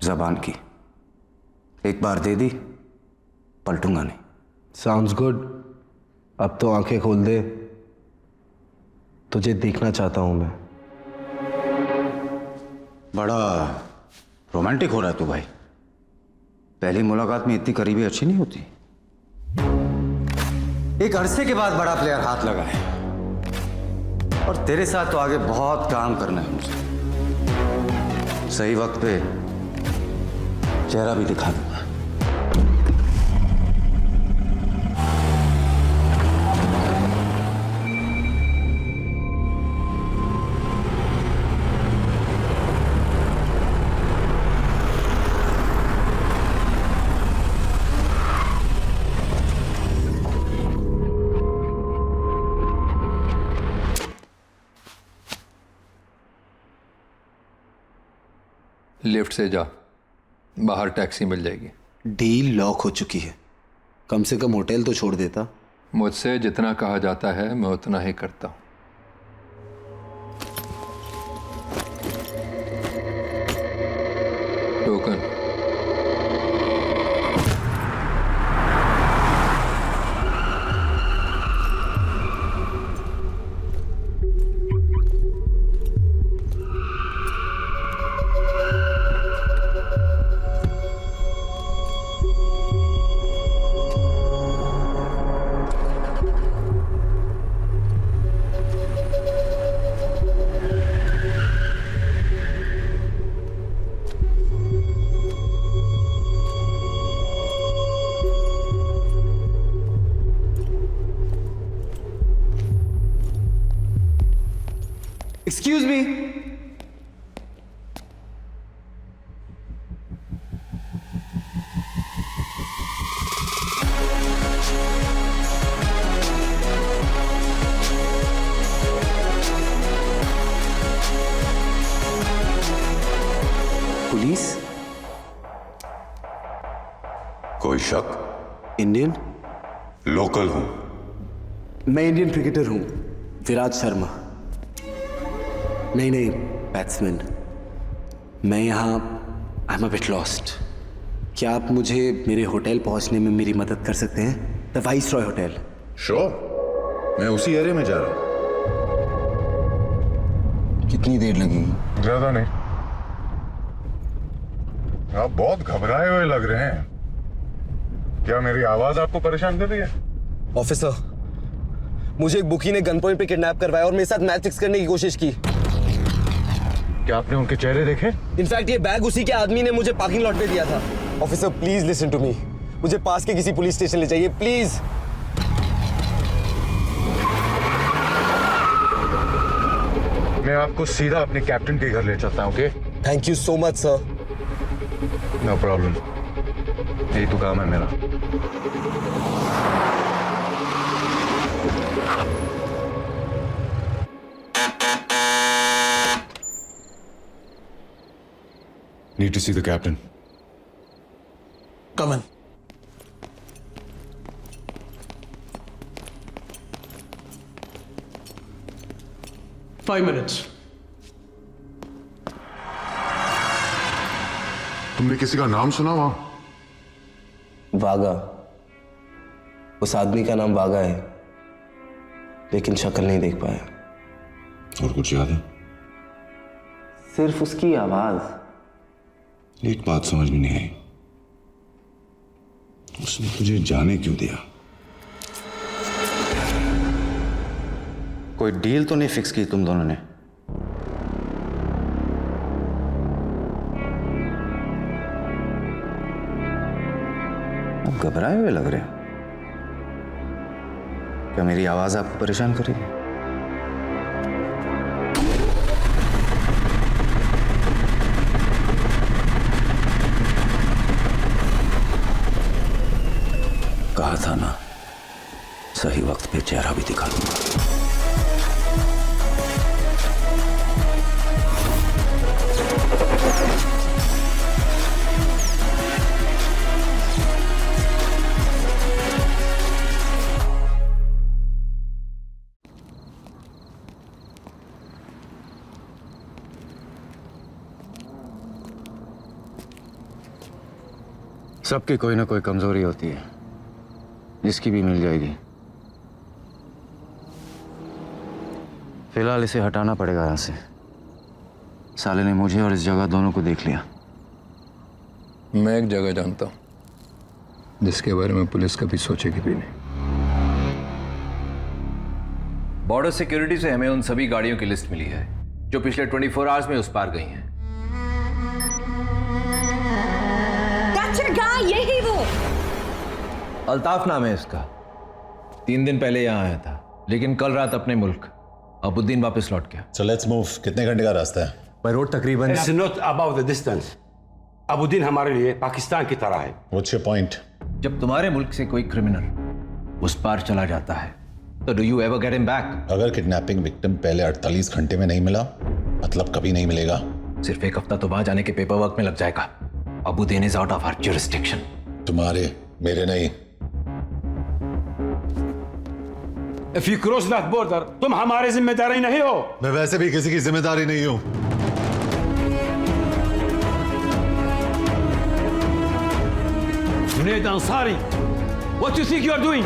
जबान की। एक बार दे दी, पलटूंगा नहीं। Sounds good. अब तो आंखें खोल दे, तुझे देखना चाहता हूं मैं। बड़ा रोमांटिक हो रहा है तू भाई। पहली मुलाकात में इतनी करीबी अच्छी नहीं होती। एक अरसे के बाद बड़ा प्लेयर हाथ लगा है और तेरे साथ तो आगे बहुत काम करना है मुझे। सही वक्त पे चेहरा भी दिखा दूंगा। लिफ्ट से जा, बाहर टैक्सी मिल जाएगी। डील लॉक हो चुकी है। कम से कम होटल तो छोड़ देता। मुझसे जितना कहा जाता है मैं उतना ही करता हूं। टोकन। Excuse me. पुलिस? कोई शक? इंडियन? लोकल हूं। मैं इंडियन क्रिकेटर हूं, विराज शर्मा। नहीं, बैट्समैन। मैं यहाँ I am a bit lost. क्या आप मुझे मेरे होटल पहुँचने में मेरी मदद कर सकते हैं? The viceroy hotel. श्योर, मैं उसी एरिया में जा रहा हूँ। कितनी देर लगेगी? ज्यादा नहीं। आप बहुत घबराए हुए लग रहे हैं। क्या मेरी आवाज आपको परेशान कर रही है? ऑफिसर, मुझे एक बुकी ने गन पॉइंट पे किडनैप करवाया और मेरे साथ मैच फिक्स करने की कोशिश की। क्या आपने उनके चेहरे देखे? इनफैक्ट ये बैग उसी के आदमी ने मुझे पार्किंग लॉट पे दिया था। Officer please listen to me, मुझे पास के किसी पुलिस स्टेशन ले जाइए प्लीज। मैं आपको सीधा अपने कैप्टन के घर ले चलता हूँ। Okay? Thank you so much sir. No problem, यही तो काम है मेरा। Need to see the captain. Come in. Five minutes. तुमने किसी का नाम सुना वहां? वागा। उस आदमी का नाम वागा है, लेकिन शक्ल नहीं देख पाया। और कुछ याद है? सिर्फ उसकी आवाज। एक बात समझ में नहीं आई, उसने तुझे जाने क्यों दिया? कोई डील तो नहीं फिक्स की तुम दोनों ने? आप घबराए हुए लग रहे हो। क्या मेरी आवाज आपको परेशान कर रही है? कहा था ना, सही वक्त पे चेहरा भी दिखा दूंगा। सबकी कोई ना कोई कमजोरी होती है, जिसकी भी मिल जाएगी। फिलहाल इसे हटाना पड़ेगा यहां से। साले ने मुझे और इस जगह दोनों को देख लिया। मैं एक जगह जानता हूं जिसके बारे में पुलिस कभी सोचेगी भी नहीं। बॉर्डर सिक्योरिटी से हमें उन सभी गाड़ियों की लिस्ट मिली है जो पिछले 24 आवर्स में उस पार गई हैं। यही वो अल्ताफ नाम है इसका। 3 दिन पहले यहां आया था, लेकिन कल रात अपने मुल्क अबुद्दीन वापस लौट गया। So let's move. कितने घंटे का रास्ता है? बाय रोड तकरीबन। It's not about the distance. अबुद्दीन हमारे लिए पाकिस्तान की तरह है। What's your point? जब तुम्हारे मुल्क से कोई क्रिमिनल उस पार चला जाता है तो do you ever get him back? अगर किडनैपिंग विक्टिम पहले 48 घंटे में नहीं मिला, मतलब कभी नहीं मिलेगा। सिर्फ एक हफ्ता तो वहां जाने के पेपर वर्क में लग जाएगा। Abuddin is out of our jurisdiction. तुम्हारे, मेरे नहीं। If you cross that border, तुम हमारे जिम्मेदारी नहीं हो। मैं वैसे भी किसी की जिम्मेदारी नहीं हूं। Junaid Ansari, what do you think you are doing?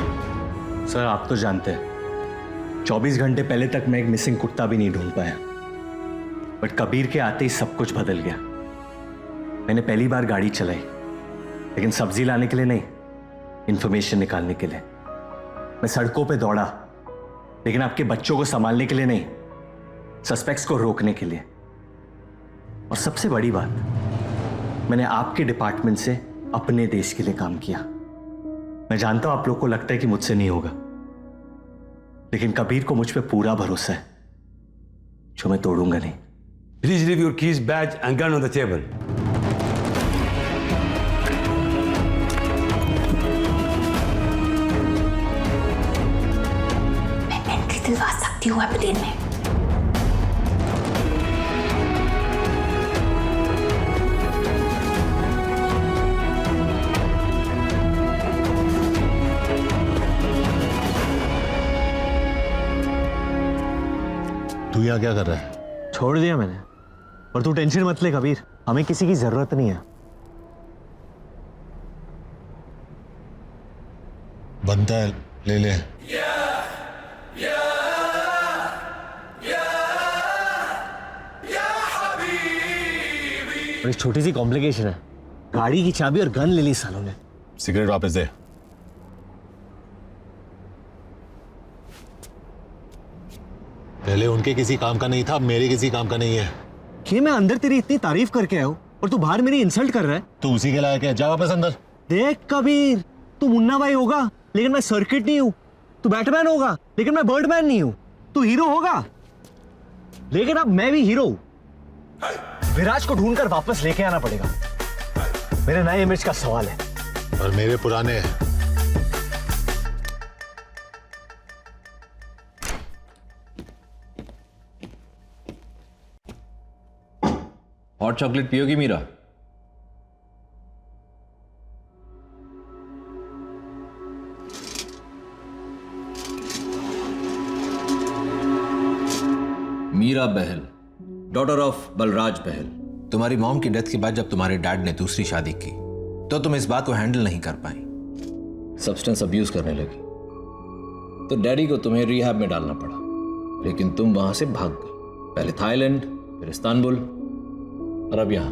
Sir आप तो जानते हैं 24 घंटे पहले तक मैं एक मिसिंग कुत्ता भी नहीं ढूंढ पाया, बट कबीर के आते ही सब कुछ बदल गया। मैंने पहली बार गाड़ी चलाई, लेकिन सब्जी लाने के लिए नहीं, इंफॉर्मेशन निकालने के लिए। मैं सड़कों पे दौड़ा, लेकिन आपके बच्चों को संभालने के लिए नहीं, सस्पेक्ट्स को रोकने के लिए। और सबसे बड़ी बात, मैंने आपके डिपार्टमेंट से अपने देश के लिए काम किया। मैं जानता हूं आप लोग को लगता है कि मुझसे नहीं होगा, लेकिन कबीर को मुझ पे पूरा भरोसा है, जो मैं तोड़ूंगा नहीं। Please leave your keys, badge and gun on the table. मैं एंट्री दिलवा सकती हूँ अबुद्दीन में। तू यहाँ क्या कर रहा है? छोड़ दिया मैंने। और तू टेंशन मत ले कबीर, हमें किसी की जरूरत नहीं है। बनता है, ले ले। और एक छोटी सी कॉम्प्लिकेशन है, गाड़ी की चाबी और गन ले ली सालों ने। सिगरेट वापस दे। पहले उनके किसी काम का नहीं था, अब मेरे किसी काम का नहीं है। कि मैं अंदर तेरी इतनी तारीफ करके आया हूं और तू बाहर मेरी इंसल्ट कर रहा है। तू उसी के लायक है, जा वापस अंदर। देख कबीर, तू मुन्ना भाई होगा लेकिन मैं सर्किट नहीं हूं, तू बैटमैन होगा लेकिन मैं बर्डमैन नहीं हूं, तू हीरो होगा लेकिन अब मैं भी हीरो हूं। विराज को ढूंढकर वापस लेके आना पड़ेगा, मेरे नए इमेज का सवाल है। और मेरे पुराने हैं। हॉट चॉकलेट पियोगी मीरा? Meera Bahl, daughter of Balraj Bahl. तुम्हारी मॉम की डेथ के बाद जब तुम्हारे डैड ने दूसरी शादी की तो तुम इस बात को हैंडल नहीं कर पाई, सब्सटेंस अब्यूज करने लगी, तो डैडी को तुम्हें रिहैब में डालना पड़ा, लेकिन तुम वहां से भाग गए, पहले थाईलैंड, फिर इस्तांबुल और अब यहां।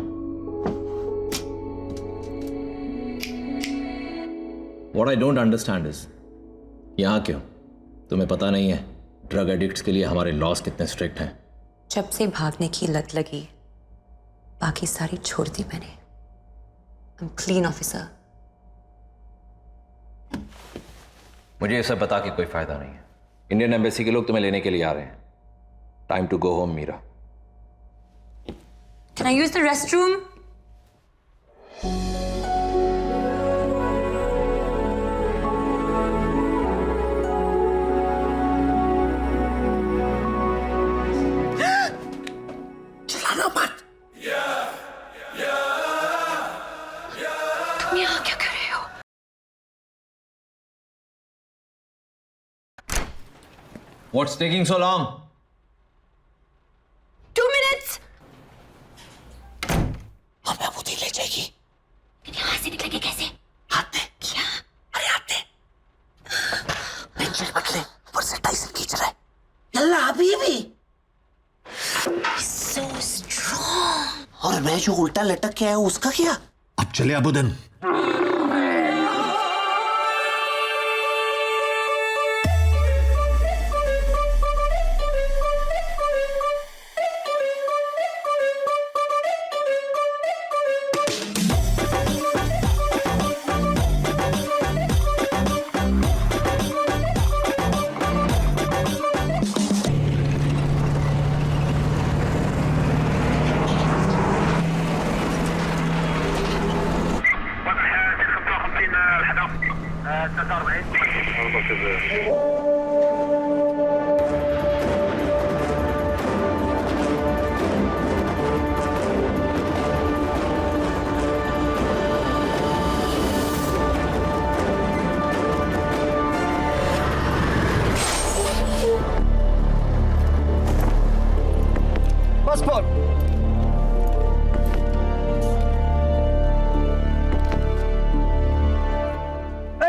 What I don't understand is, यहां क्यों? तुम्हें पता नहीं है ड्रग एडिक्ट्स के लिए हमारे लॉस कितने स्ट्रिक्ट हैं। जब से भागने की लत लगी, बाकी सारी छोड़ दी मैंने। I'm clean officer. मुझे ये सब बता के कोई फायदा नहीं है। इंडियन एम्बेसी के लोग तुम्हें लेने के लिए आ रहे हैं। Time to go home Meera. Can I use the restroom? चिल्लाना मत। तुम यहाँ क्या कर रहे हो? What's taking so long? 2 minutes. हमें अबूदी ले जाएगी। यहाँ से निकलेंगे कैसे? हाथ दे। क्या? अरे हाथ दे। पेंसिल मत ले, ऊपर से टाइसन खींच रहा है। यल्ला अभी भी। So strong. और मैं जो उल्टा लटक के आया हूं, उसका क्या? अब चले अबुदन। Passport.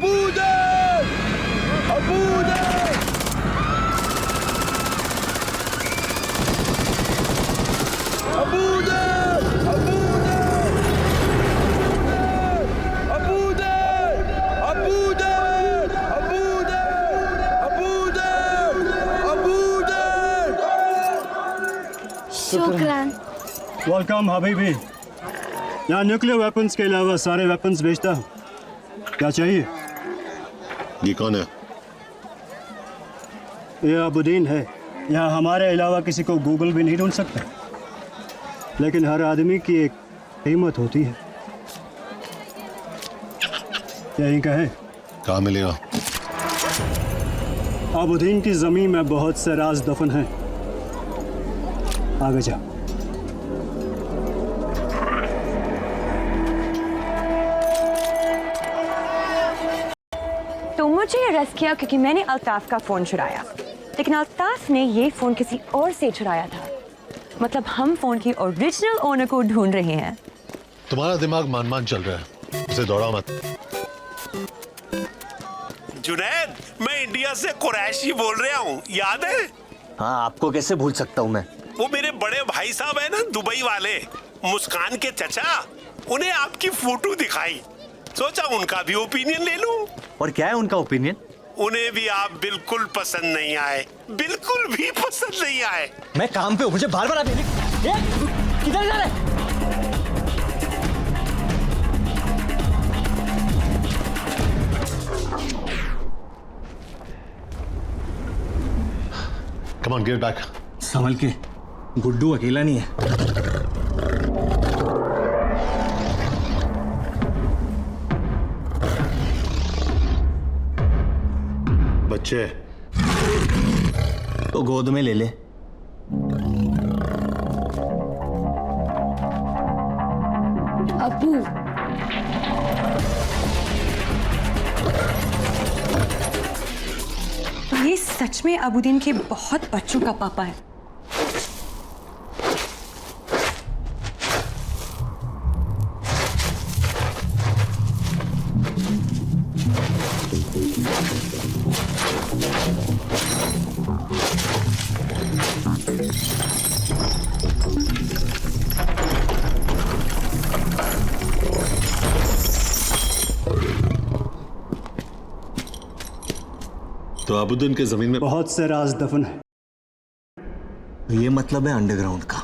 अबूदर अबूदर अबूदर अबूदर अबूदर अबूदर अबूदर अबूदर शुक्रान। वेलकम हबीबी। यहाँ न्यूक्लियर वेपन्स के अलावा सारे वेपन्स बेचता हूँ। क्या चाहिए? ये कौन है? ये अबुद्दीन है। यहाँ हमारे अलावा किसी को गूगल भी नहीं ढूंढ सकता, लेकिन हर आदमी की एक कीमत होती है। यही का है। कहाँ मिलेगा? अबुद्दीन की जमीन में बहुत से राज दफन हैं। आगे जा। तो मुझे अरेस्ट किया क्योंकि मैंने अल्ताफ का फोन चुराया, लेकिन अल्ताफ ने ये फोन किसी और से चुराया था। मतलब हम फोन की ओरिजिनल ओनर को ढूंढ रहे हैं। तुम्हारा दिमाग मान चल रहा है, उसे दौड़ा मत। जुनैद, मैं इंडिया से कुरैशी बोल रहा हूँ, याद है? हाँ, आपको कैसे भूल सकता हूँ मैं। वो मेरे बड़े भाई साहब है ना, दुबई वाले, मुस्कान के चचा, उन्हें आपकी फोटो दिखाई, सोचा उनका भी ओपिनियन ले लूं। और क्या है उनका ओपिनियन? उन्हें भी आप बिल्कुल पसंद नहीं आए, बिल्कुल भी पसंद नहीं आए। मैं काम पे हूँ, मुझे बार-बार आप किधर जा रहे? Come on, get back. संभल के, गुड्डू अकेला नहीं है। बच्चे तो गोद में ले ले। अबू, ये सच में अबुद्दीन के बहुत बच्चों का पापा है। तो अबुद्दीन के जमीन में बहुत से राज दफन है। ये मतलब है अंडरग्राउंड का।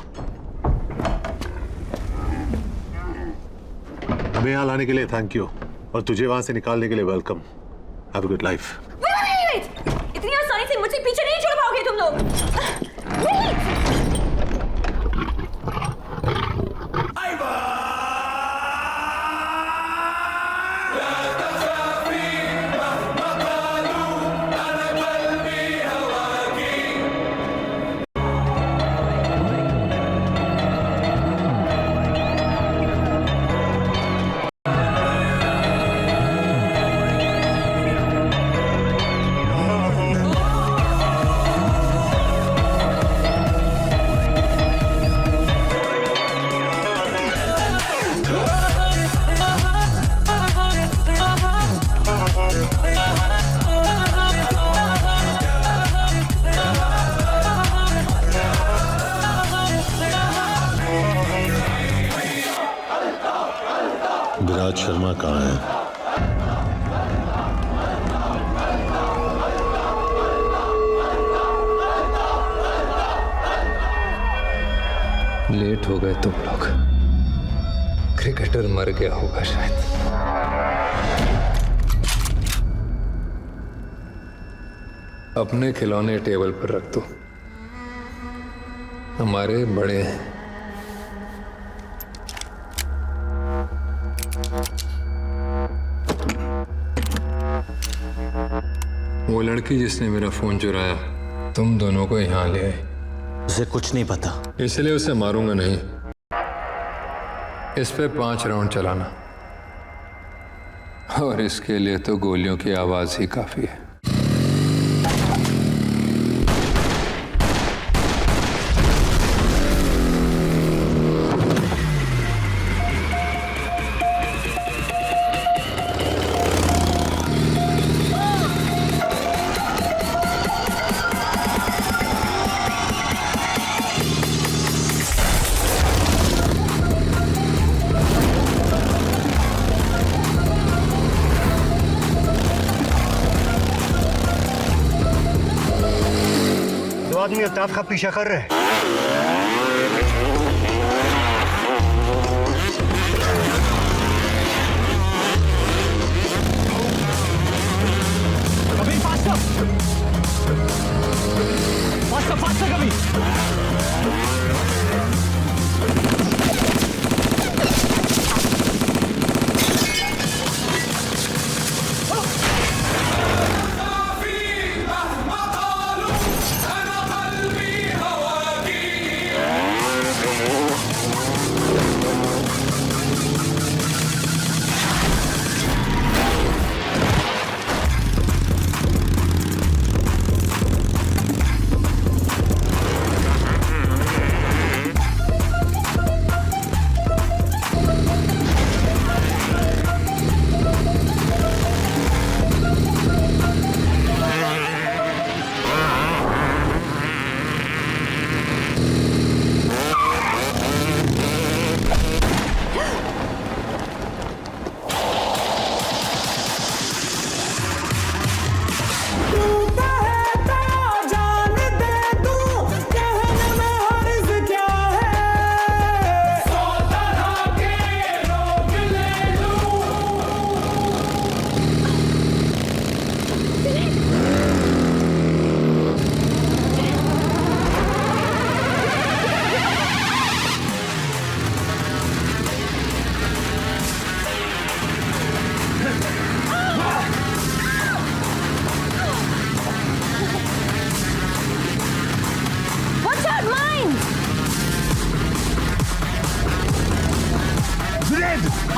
हमें यहाँ लाने के लिए थैंक यू, और तुझे वहां से निकालने के लिए welcome. Have a good life. इतनी आसानी से मुझसे पीछे नहीं छोड़ पाओगे तुम लोग। विराज शर्मा कहाँ है? लेट हो गए तुम लोग। क्रिकेटर मर गया होगा शायद। अपने खिलौने टेबल पर रख दो, हमारे बड़े हैं। वो लड़की जिसने मेरा फोन चुराया, तुम दोनों को यहाँ ले आई। उसे कुछ नहीं पता, इसलिए उसे मारूंगा नहीं। इस पे 5 राउंड चलाना, और इसके लिए तो गोलियों की आवाज ही काफी है। आदमी अल्ताफ का पीछा कर रहे हैं। कभी फास्टर कभी।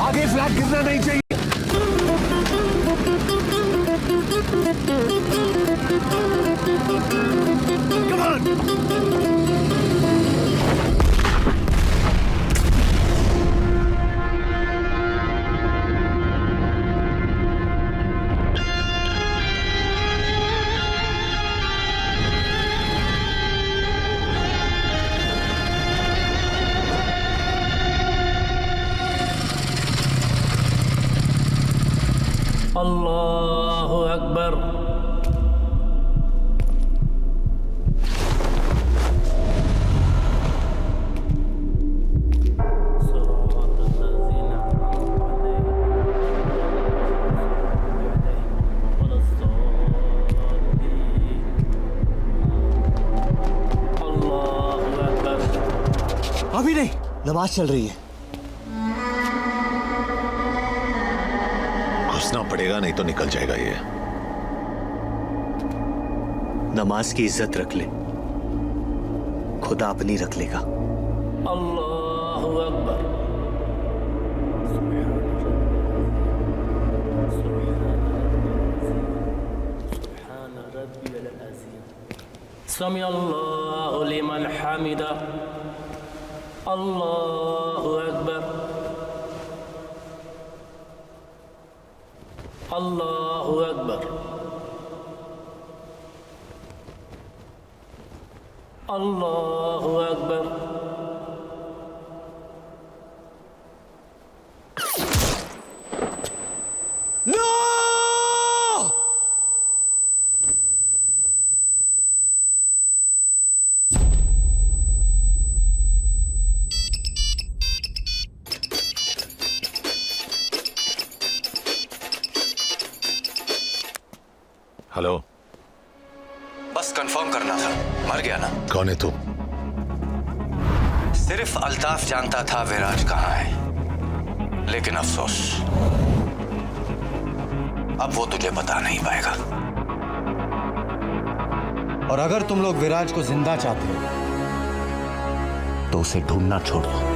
आगे फ्लैग गिरना नहीं चाहिए। Come on! अल्लाहु अकबर। अभी नहीं, नमाज चल रही है। घुसना पड़ेगा, नहीं तो निकल जाएगा ये। नमाज की इज्जत रख ले, खुदा अपनी रख लेगा। अल्लाहु अकबर। समी अल्लाहु लिमन हमिदा। अल्लाहु अकबर। अल्लाहु अकबर। अल्लाहु अकबर। नो! हेलो, बस कंफर्म करना था, मर गया ना? कौन है तू? सिर्फ अल्ताफ जानता था विराज कहाँ है, लेकिन अफसोस अब वो तुझे बता नहीं पाएगा। और अगर तुम लोग विराज को जिंदा चाहते हो तो उसे ढूंढना छोड़ दो।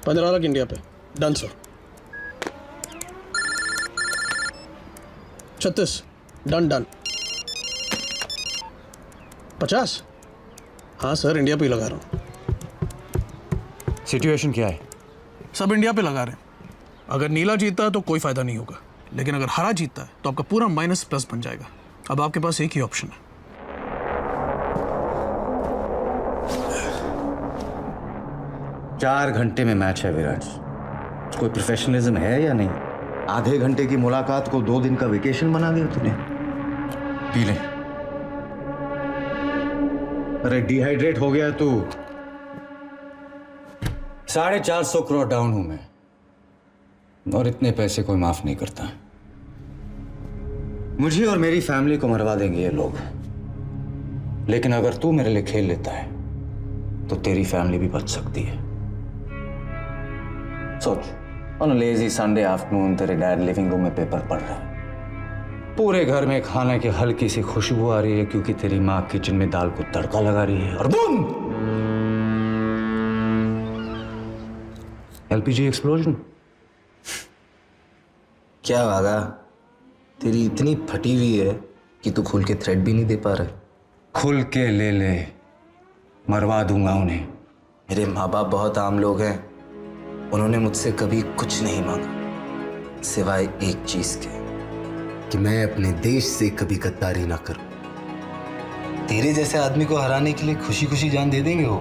$15 इंडिया पे डन सर। 36 done done. 50 हाँ सर, इंडिया पे ही लगा रहा हूँ। सिचुएशन क्या है? सब इंडिया पे लगा रहे हैं। अगर नीला जीतता है तो कोई फायदा नहीं होगा, लेकिन अगर हरा जीतता है तो आपका पूरा माइनस प्लस बन जाएगा। अब आपके पास एक ही ऑप्शन है। चार घंटे में मैच है विराज, कोई प्रोफेशनलिज्म है या नहीं? आधे घंटे की मुलाकात को 2 दिन का वेकेशन बना दिया तूने। पी ले। अरे डिहाइड्रेट हो गया तू। 450 करोड़ डाउन हूं मैं, और इतने पैसे कोई माफ नहीं करता। मुझे और मेरी फैमिली को मरवा देंगे ये लोग, लेकिन अगर तू मेरे लिए खेल लेता है तो तेरी फैमिली भी बच सकती है। सोच, on a lazy Sunday afternoon तेरे डैड लिविंग रूम में पेपर पढ़ रहा है, पूरे घर में खाने की हल्की सी खुशबू आ रही है क्योंकि तेरी माँ किचन में दाल को तड़का लगा रही है, और बूम, एलपीजी एक्सप्लोजन। क्या वागा, तेरी इतनी फटी हुई है कि तू खुल के थ्रेड भी नहीं दे पा रहा। खुल के ले ले, मरवा दूंगा उन्हें। मेरे माँ बाप बहुत आम लोग हैं, उन्होंने मुझसे कभी कुछ नहीं मांगा सिवाय एक चीज के, कि मैं अपने देश से कभी गद्दारी ना करूं। तेरे जैसे आदमी को हराने के लिए खुशी खुशी जान दे देंगे वो।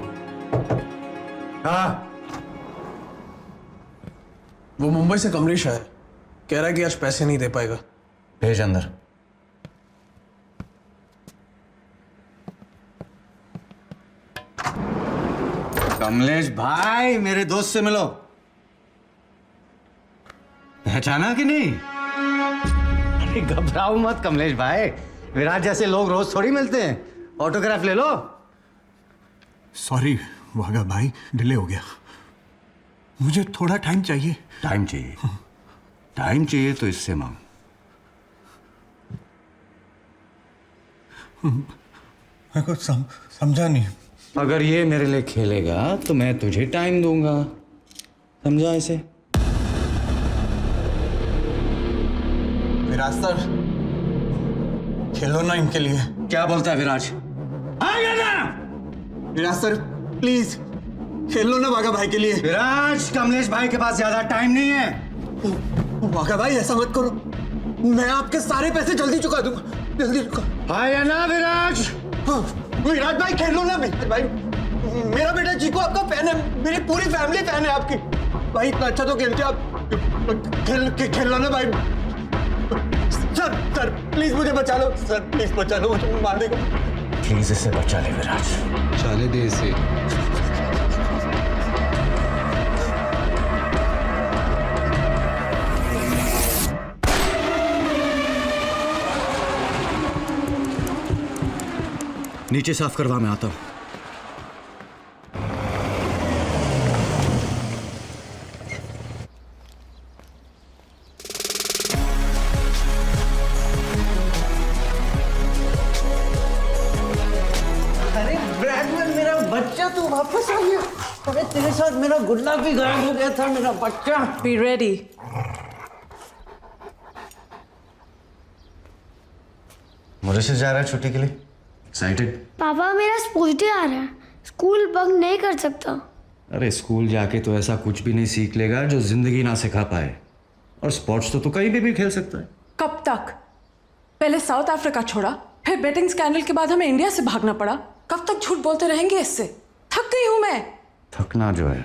हाँ, वो मुंबई से कमलेश आया, कह रहा है कि आज पैसे नहीं दे पाएगा। भेज अंदर। कमलेश भाई, मेरे दोस्त से मिलो। पहचाना कि नहीं? अरे घबराओ मत कमलेश भाई, विराट जैसे लोग रोज थोड़ी मिलते हैं। ऑटोग्राफ ले लो। सॉरी वागा भाई, डिले हो गया, मुझे थोड़ा टाइम चाहिए। टाइम चाहिए? टाइम चाहिए तो इससे मांग। मैं कुछ समझा नहीं। अगर ये मेरे लिए खेलेगा तो मैं तुझे टाइम दूंगा, समझा इसे? विराज सर, खेलो ना इनके लिए। क्या बोलता है विराज? आगे ना विराज सर, प्लीज खेलो ना वागा भाई के लिए। विराज, कमलेश भाई के पास ज्यादा टाइम नहीं है। वागा भाई ऐसा मत करो, मैं आपके सारे पैसे जल्दी चुका दूंगा, जल्दी चुका। हाँ या ना विराज? हाँ, विराज भाई खेलो ना भाई, मेरा बेटा चीकू आपका फैन है, मेरी पूरी फैमिली फैन है आपकी। भाई इतना अच्छा तो खेलते आप, खेलो ना भाई। सर प्लीज मुझे बचा लो, सर प्लीज बचा लो, मुझे मार देगा। प्लीज इसे बचा ले विराज, चाले दे इसे। नीचे साफ करवा, मैं आता हूं। अरे ब्रैडमैन, मेरा बच्चा तू वापस आ गया। अरे तेरे साथ मेरा गुल्ला भी गायब हो गया था, मेरा बच्चा। Be ready. मॉरिशस जा रहा है छुट्टी के लिए? एक्साइटेड? पापा मेरा स्पोर्ट्स डे आ रहा है, स्कूल बंक नहीं कर सकता। अरे स्कूल जाके तो ऐसा कुछ भी नहीं सीख लेगा जो जिंदगी ना सिखा पाए, और स्पोर्ट्स तो कहीं भी खेल सकता है। कब तक? पहले साउथ अफ्रीका छोड़ा, फिर बेटिंग स्कैंडल के बाद हमें इंडिया से भागना पड़ा। कब तक झूठ बोलते रहेंगे? इससे थक गई हूं मैं। थकना जो है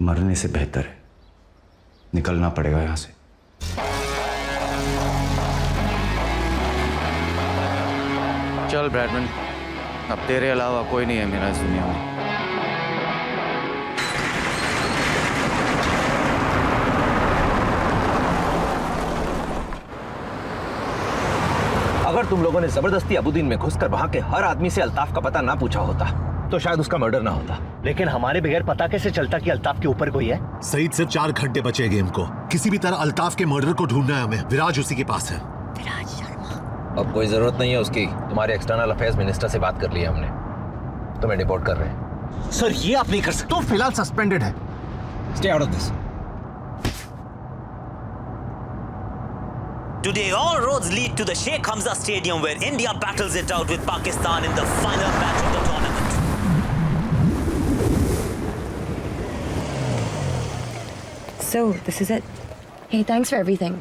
मरने से बेहतर है, निकलना पड़ेगा यहां से। चल ब्रैडमैन, अब तेरे अलावा कोई नहीं है मेरा इस दुनिया में। अगर तुम लोगों ने जबरदस्ती अबुद्दीन में घुसकर वहां के हर आदमी से अल्ताफ का पता ना पूछा होता तो शायद उसका मर्डर ना होता। लेकिन हमारे बगैर पता कैसे चलता कि अल्ताफ के ऊपर कोई है? सईद से 4 घंटे बचे गेम को, किसी भी तरह अल्ताफ के मर्डर को ढूंढना है हमें। विराज उसी के पास है। अब कोई जरूरत नहीं है उसकी, तुम्हारे एक्सटर्नल अफेयर्स मिनिस्टर से बात कर ली है हमने, तुम्हें डिपोर्ट कर रहे हैं। सर ये आप नहीं कर सकते। तो फिलहाल सस्पेंडेड है। Stay out of this. Today, all roads lead to the Sheikh Hamza Stadium where India battles it out with Pakistan in the final match of the tournament. So, this is it. Hey, thanks for everything.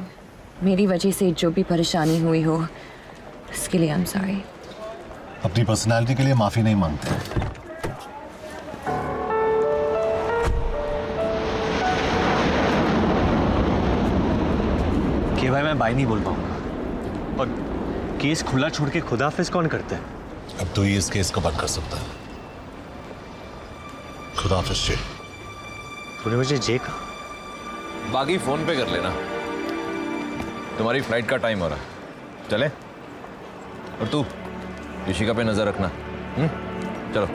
मेरी वजह से जो भी परेशानी हुई हो, उसके लिए I'm sorry. अपनी पर्सनालिटी के लिए माफी नहीं मांगते। भाई मैं बाय नहीं बोल पाऊंगा। और केस खुला छोड़ के खुदाफिज कौन करता है? अब तो ये इस केस को बंद कर सकता है। खुदाफिज जे। तूने मुझे जे कहा? बाकी फोन पे कर लेना। तुम्हारी फ्लाइट का टाइम हो रहा है, चले? और तू ऋषिका पे नजर रखना। चलो।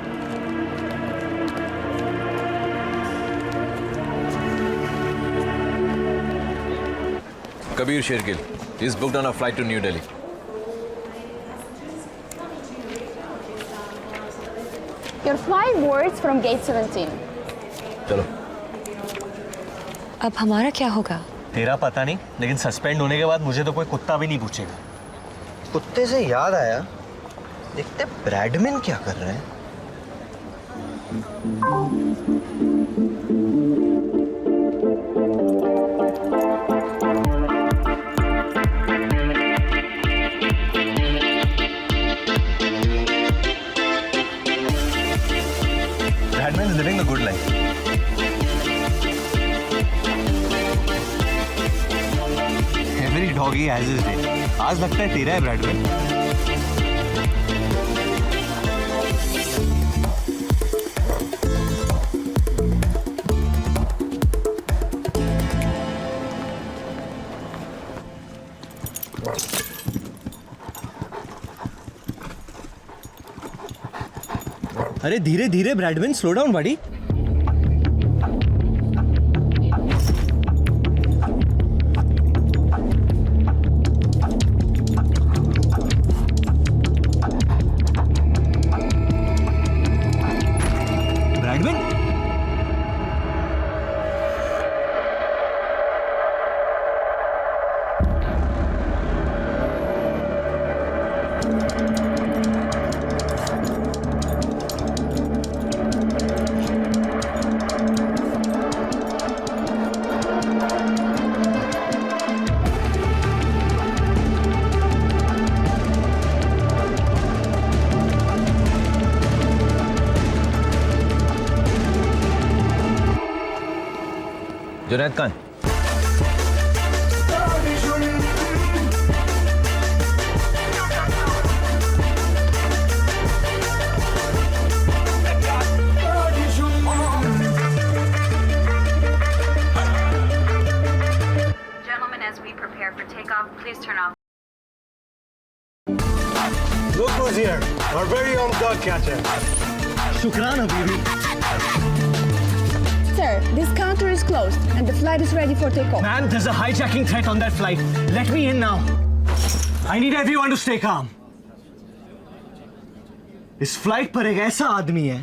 Kabir Shergill is booked on a flight to New Delhi. Your flight boards from gate 17. चलो। अब हमारा क्या होगा? तेरा पता नहीं, लेकिन सस्पेंड होने के बाद मुझे तो कोई कुत्ता भी नहीं पूछेगा। कुत्ते से याद आया, देखते ब्रैडमैन क्या कर रहे हैं। Bradman is living a good life. Every doggy has his day. आज लगता है तेरा है ब्रैडमैन। अरे धीरे धीरे ब्रैडमैन, स्लो डाउन बड़ी। ब्रैडमैन, जुनैद कहाँ है? Gentlemen, as we prepare for takeoff, please turn off. Look who's here, our very own dog catcher. शुक्राना बीबी। Sir, this counter is closed and the flight is ready for takeoff. Man, there's a hijacking threat on that flight. Let me in now. I need everyone to stay calm. इस flight पर एक ऐसा आदमी है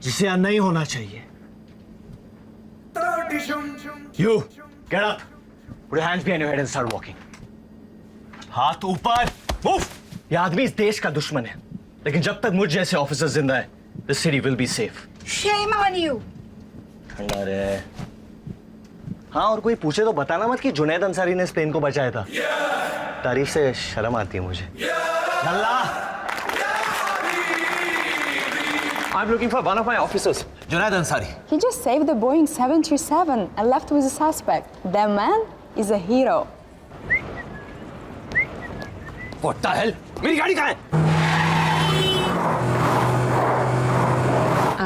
जिसे यहाँ नहीं होना चाहिए। You, get up. Put your hands behind your head and start walking. हाथ ऊपर. Move. ये आदमी इस देश का दुश्मन है, लेकिन जब तक मुझ जैसे ऑफिसर जिंदा है, the city will be safe. Shame on you. ठंडा रे। हाँ, और कोई पूछे तो बताना मत कि जुनैद अंसारी ने स्पेन को बचाया था। तारीफ से शर्म आती है मुझे। अल्लाह। I'm looking for one of my officers, Junaid Ansari. He just saved the Boeing 737 and left with a suspect. That man is a hero. What the hell? मेरी गाड़ी कहाँ है?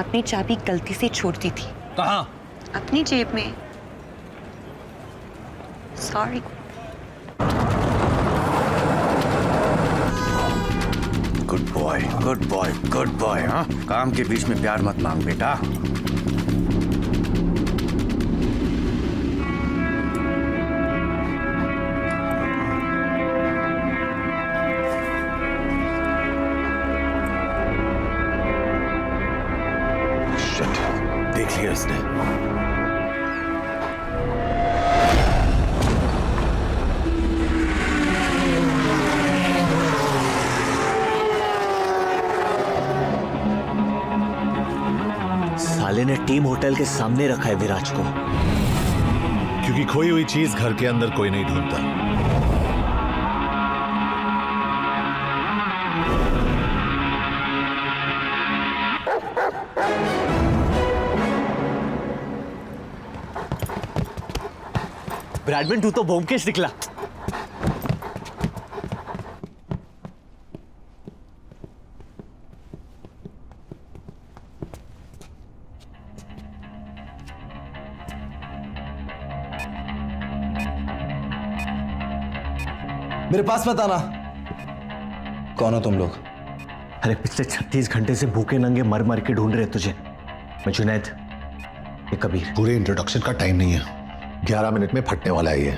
आपने चाबी गलती से छोड़ दी थी। कहाँ? अपनी जेब में। Sorry. Good boy, good boy, good boy. हाँ, काम के बीच में प्यार मत मांग बेटा। शिट, देख लिया इसने। साले ने टीम होटल के सामने रखा है विराज को, क्योंकि खोई हुई चीज घर के अंदर कोई नहीं ढूंढता। ब्रैडमैन, तू तो ब्योमकेश निकला। मेरे पास मत आना। कौन हो तुम लोग? अरे पिछले 36 घंटे से भूखे नंगे मर मर के ढूंढ रहे तुझे। मैं जुनैद, ये कबीर। पूरे इंट्रोडक्शन का टाइम नहीं है, 11 मिनट में फटने वाला है ये।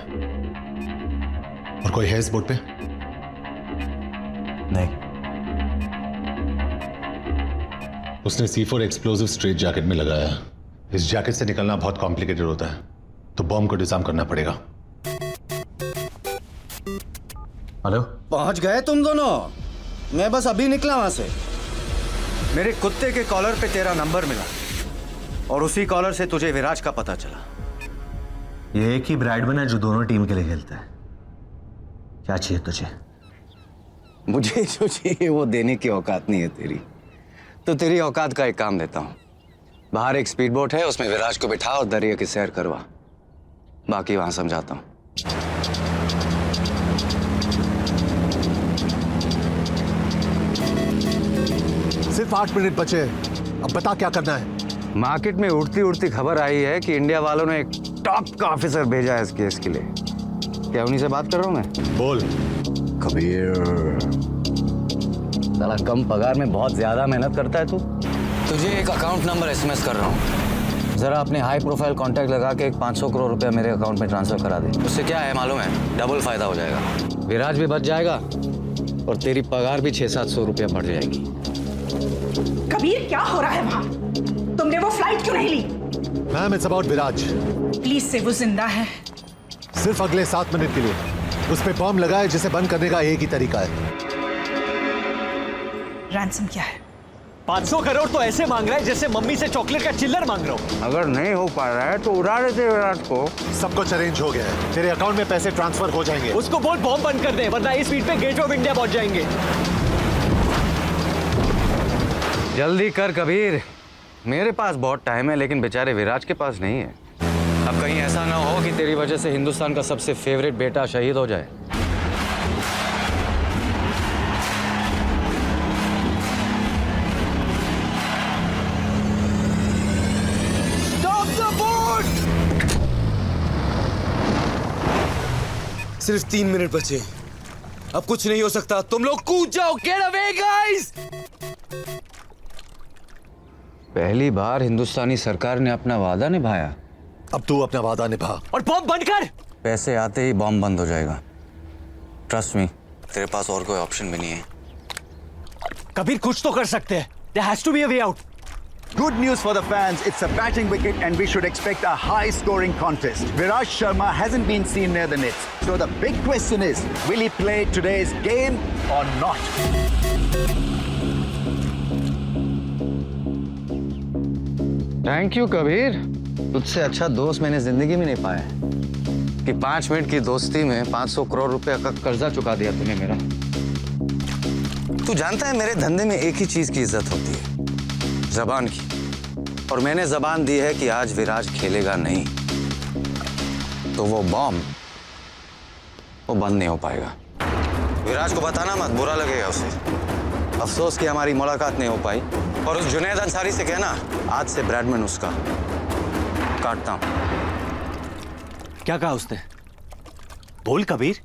और कोई है इस बोर्ड पे? नहीं। उसने C4 एक्सप्लोसिव स्ट्रेट जैकेट में लगाया है। इस जैकेट से निकलना बहुत कॉम्प्लिकेटेड होता है, तो बॉम्ब को डिजाइन करना पड़ेगा। हेलो, पहुंच गए तुम दोनों? मैं बस अभी निकला वहां से। मेरे कुत्ते के कॉलर पे तेरा नंबर मिला और उसी कॉलर से तुझे विराज का पता चला। ये एक ही ब्रैडमैन है जो दोनों टीम के लिए खेलता है। क्या चाहिए तुझे? मुझे जो चाहिए वो देने की औकात नहीं है तेरी, तो तेरी औकात का एक काम देता हूँ। बाहर एक स्पीड बोट है, उसमें विराज को बिठा और दरिया की सैर करवा, बाकी वहां समझाता हूँ। सिर्फ 8 मिनट बचे, अब बता क्या करना है? मार्केट में उड़ती उड़ती खबर आई है कि इंडिया वालों ने एक टॉप का ऑफिसर भेजा है इस केस के लिए। क्या उन्हीं से बात कर रहा हूँ मैं? बोल। कबीर, साला कम पगार में बहुत ज्यादा मेहनत करता है तू। तुझे एक अकाउंट नंबर SMS कर रहा हूँ, जरा अपने हाई प्रोफाइल कॉन्टैक्ट लगा के एक 500 करोड़ रुपया मेरे अकाउंट में ट्रांसफर करा दे। उससे क्या है मालूम है? डबल फायदा हो जाएगा। विराज भी बच जाएगा और तेरी पगार भी 600-700 रुपया बढ़ जाएगी। कबीर, क्या हो रहा है वहाँ? तुमने वो फ्लाइट क्यों नहीं ली? Ma'am, it's about Viraj. Please say, वो जिंदा है। सिर्फ अगले 7 मिनट के लिए। उस पे बॉम्ब लगाए, जिसे बंद करने का एक ही तरीका है। रैंसम क्या है? 500 करोड़ तो ऐसे मांग रहा है जैसे मम्मी से चॉकलेट का चिल्लर मांग रहा हूँ। अगर नहीं हो पा रहा है तो उड़ा देते विराट को। सब कुछ अरेंज हो गया है, तेरे अकाउंट में पैसे ट्रांसफर हो जाएंगे। उसको बोल बॉम्ब बंद कर दे, वरना इस स्पीड पे गेट ऑफ इंडिया पहुंच जाएंगे। जल्दी कर कबीर, मेरे पास बहुत टाइम है, लेकिन बेचारे विराज के पास नहीं है। अब कहीं ऐसा ना हो कि तेरी वजह से हिंदुस्तान का सबसे फेवरेट बेटा शहीद हो जाए। सिर्फ 3 मिनट बचे, अब कुछ नहीं हो सकता। तुम लोग कूद जाओ। Get away guys. पहली बार हिंदुस्तानी सरकार ने अपना वादा निभाया। अब तू अपना वादा निभा और बॉम्ब बंद कर। पैसे आते ही बॉम्ब बंद हो जाएगा। ट्रस्ट मी, तेरे पास और कोई ऑप्शन भी नहीं है। कबीर, कुछ तो कर सकते हैं। There has to be a way out. Good news for the fans, it's a batting wicket and we should expect a high-scoring contest. Viraj Sharma hasn't been seen near the nets. So the big question is, will he play today's game or not? Thank you Kabir, तुझसे अच्छा दोस्त मैंने जिंदगी में नहीं पाया है कि 5 मिनट की दोस्ती में 500 करोड़ रुपया का कर्जा चुका दिया तूने मेरा। तू जानता है मेरे धंधे में एक ही चीज की इज्जत होती है, जबान की। और मैंने जबान दी है कि आज विराज खेलेगा नहीं, तो वो बॉम्ब वो बंद नहीं हो पाएगा। विराज को बताना मत, बुरा लगेगा उसे। अफसोस कि हमारी मुलाकात नहीं हो पाई। और उस जुनैद अंसारी से कहना, आज से ब्रैडमैन उसका। काटता हूं। क्या कहा उसने? बोल कबीर।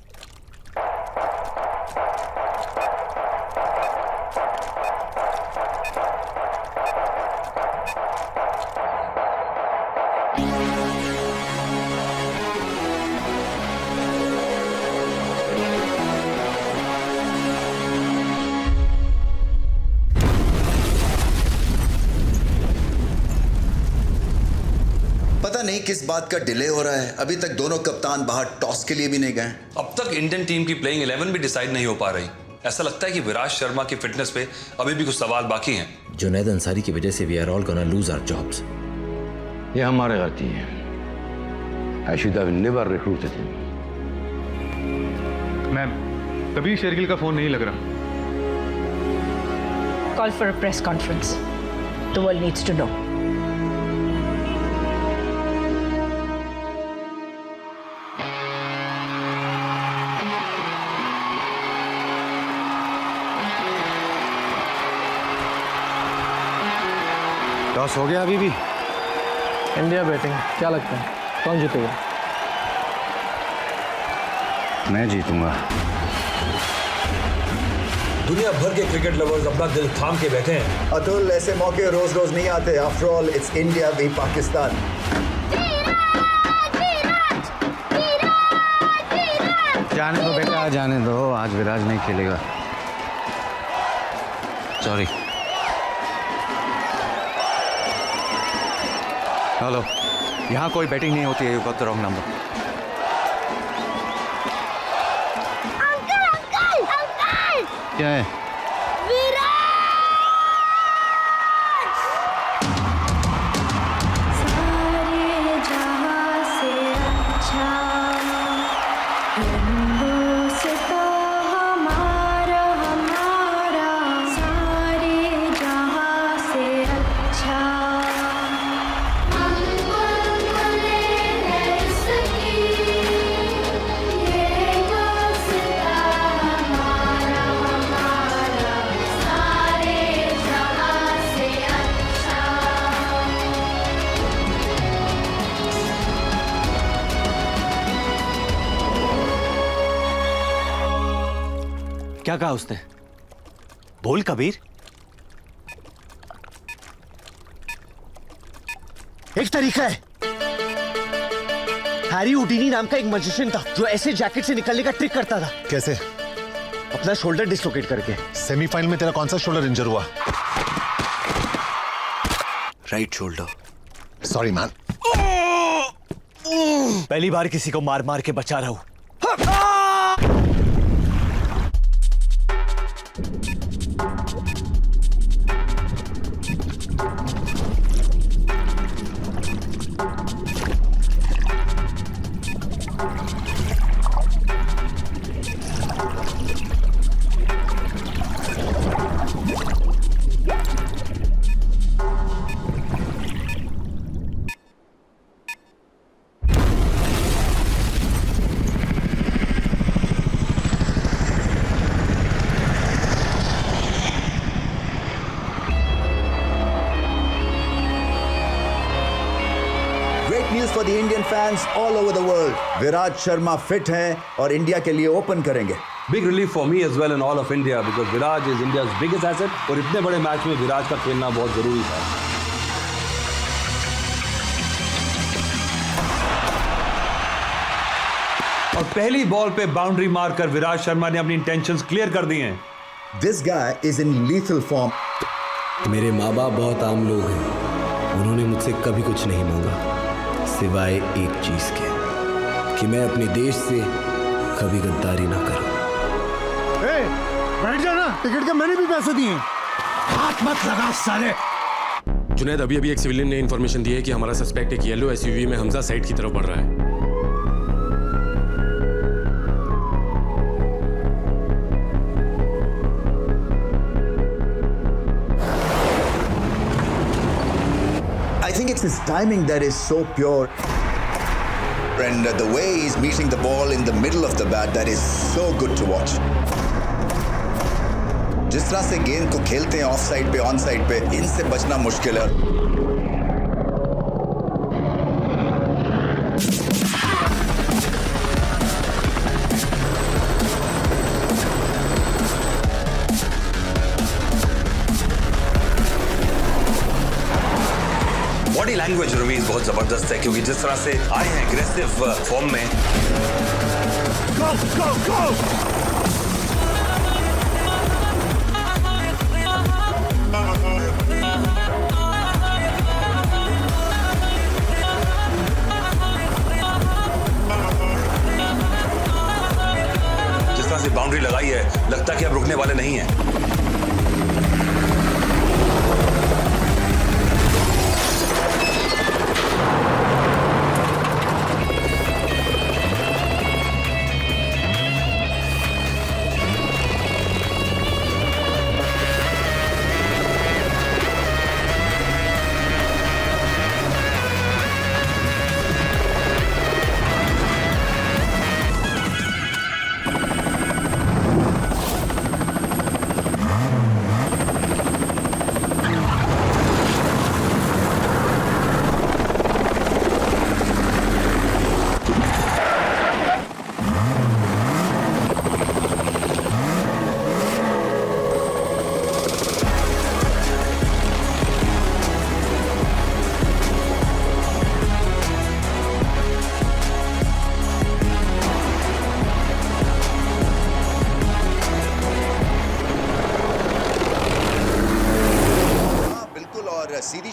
पता नहीं किस बात का डिले हो रहा है, अभी तक दोनों कप्तान बाहर टॉस के लिए भी नहीं गए। अब तक इंडियन टीम की प्लेइंग 11 भी डिसाइड नहीं हो पा रही। ऐसा लगता है कि विराज शर्मा की फिटनेस पे अभी भी कुछ सवाल बाकी हैं। जुनैद अंसारी की वजह से we are all gonna lose our jobs. ये हमारी गलती है। I should have never recruited him. Ma'am, कभी शेरगिल का फोन नहीं लग रहा। Call for a press conference. The world needs to know. Toss हो गया अभी भी? इंडिया बैटिंग, क्या लगता है कौन जीतेगा? मैं जीतूंगा। दुनिया भर के क्रिकेट लवर्स अपना दिल थाम के बैठे हैं। अतुल, ऐसे मौके रोज रोज नहीं आते। After all it's India v Pakistan. जाने दो बेटा, जाने दो, आज विराज नहीं खेलेगा। सॉरी। हेलो, यहाँ कोई बैटिंग नहीं होती है। You got the wrong number. क्या है? क्या कहा उसने? बोल कबीर। एक तरीका है। हैरी हुडीनी नाम का एक मैजिशियन था जो ऐसे जैकेट से निकलने का ट्रिक करता था। कैसे? अपना शोल्डर डिसलोकेट करके। सेमीफाइनल में तेरा कौन सा शोल्डर इंजर हुआ? Right shoulder. Sorry man. पहली बार किसी को मार मार के बचा रहा हूं। News for the Indian fans all over the world. Viraj Sharma fit हैं और इंडिया के लिए ओपन करेंगे। Big relief for me as well and all of India because Viraj is India's biggest asset और इतने बड़े मैच में विराज का खेलना बहुत जरूरी था। और पहली बॉल पे बाउंड्री मारकर विराज शर्मा ने अपनी इंटेंशंस क्लियर कर दी हैं। This guy is in lethal form. मेरे माँ बाप बहुत आम लोग हैं। उन्होंने मुझसे कभी कुछ नहीं मांगा सिवाय एक चीज के कि मैं अपने देश से कभी गद्दारी ना करूं। बैठ जाना, टिकट के मैंने भी पैसे दिए। हाथ मत लगा साले। जुनैद, अभी एक सिविलियन ने इन्फॉर्मेशन दी है कि हमारा सस्पेक्ट एक येलो एसयूवी में हमजा साइड की तरफ बढ़ रहा है। I think it's his timing that is so pure. And the way he's meeting the ball in the middle of the bat, that is so good to watch. जिस तरह से गेंद को खेलते हैं ऑफ साइड पे, ऑन साइड पे, इनसे बचना मुश्किल है। बॉडी लैंग्वेज रवीज बहुत जबरदस्त है क्योंकि जिस तरह से आए हैं एग्रेसिव फॉर्म में। Go, go, go! जिस तरह से बाउंड्री लगाई है, लगता है कि अब रुकने वाले नहीं हैं।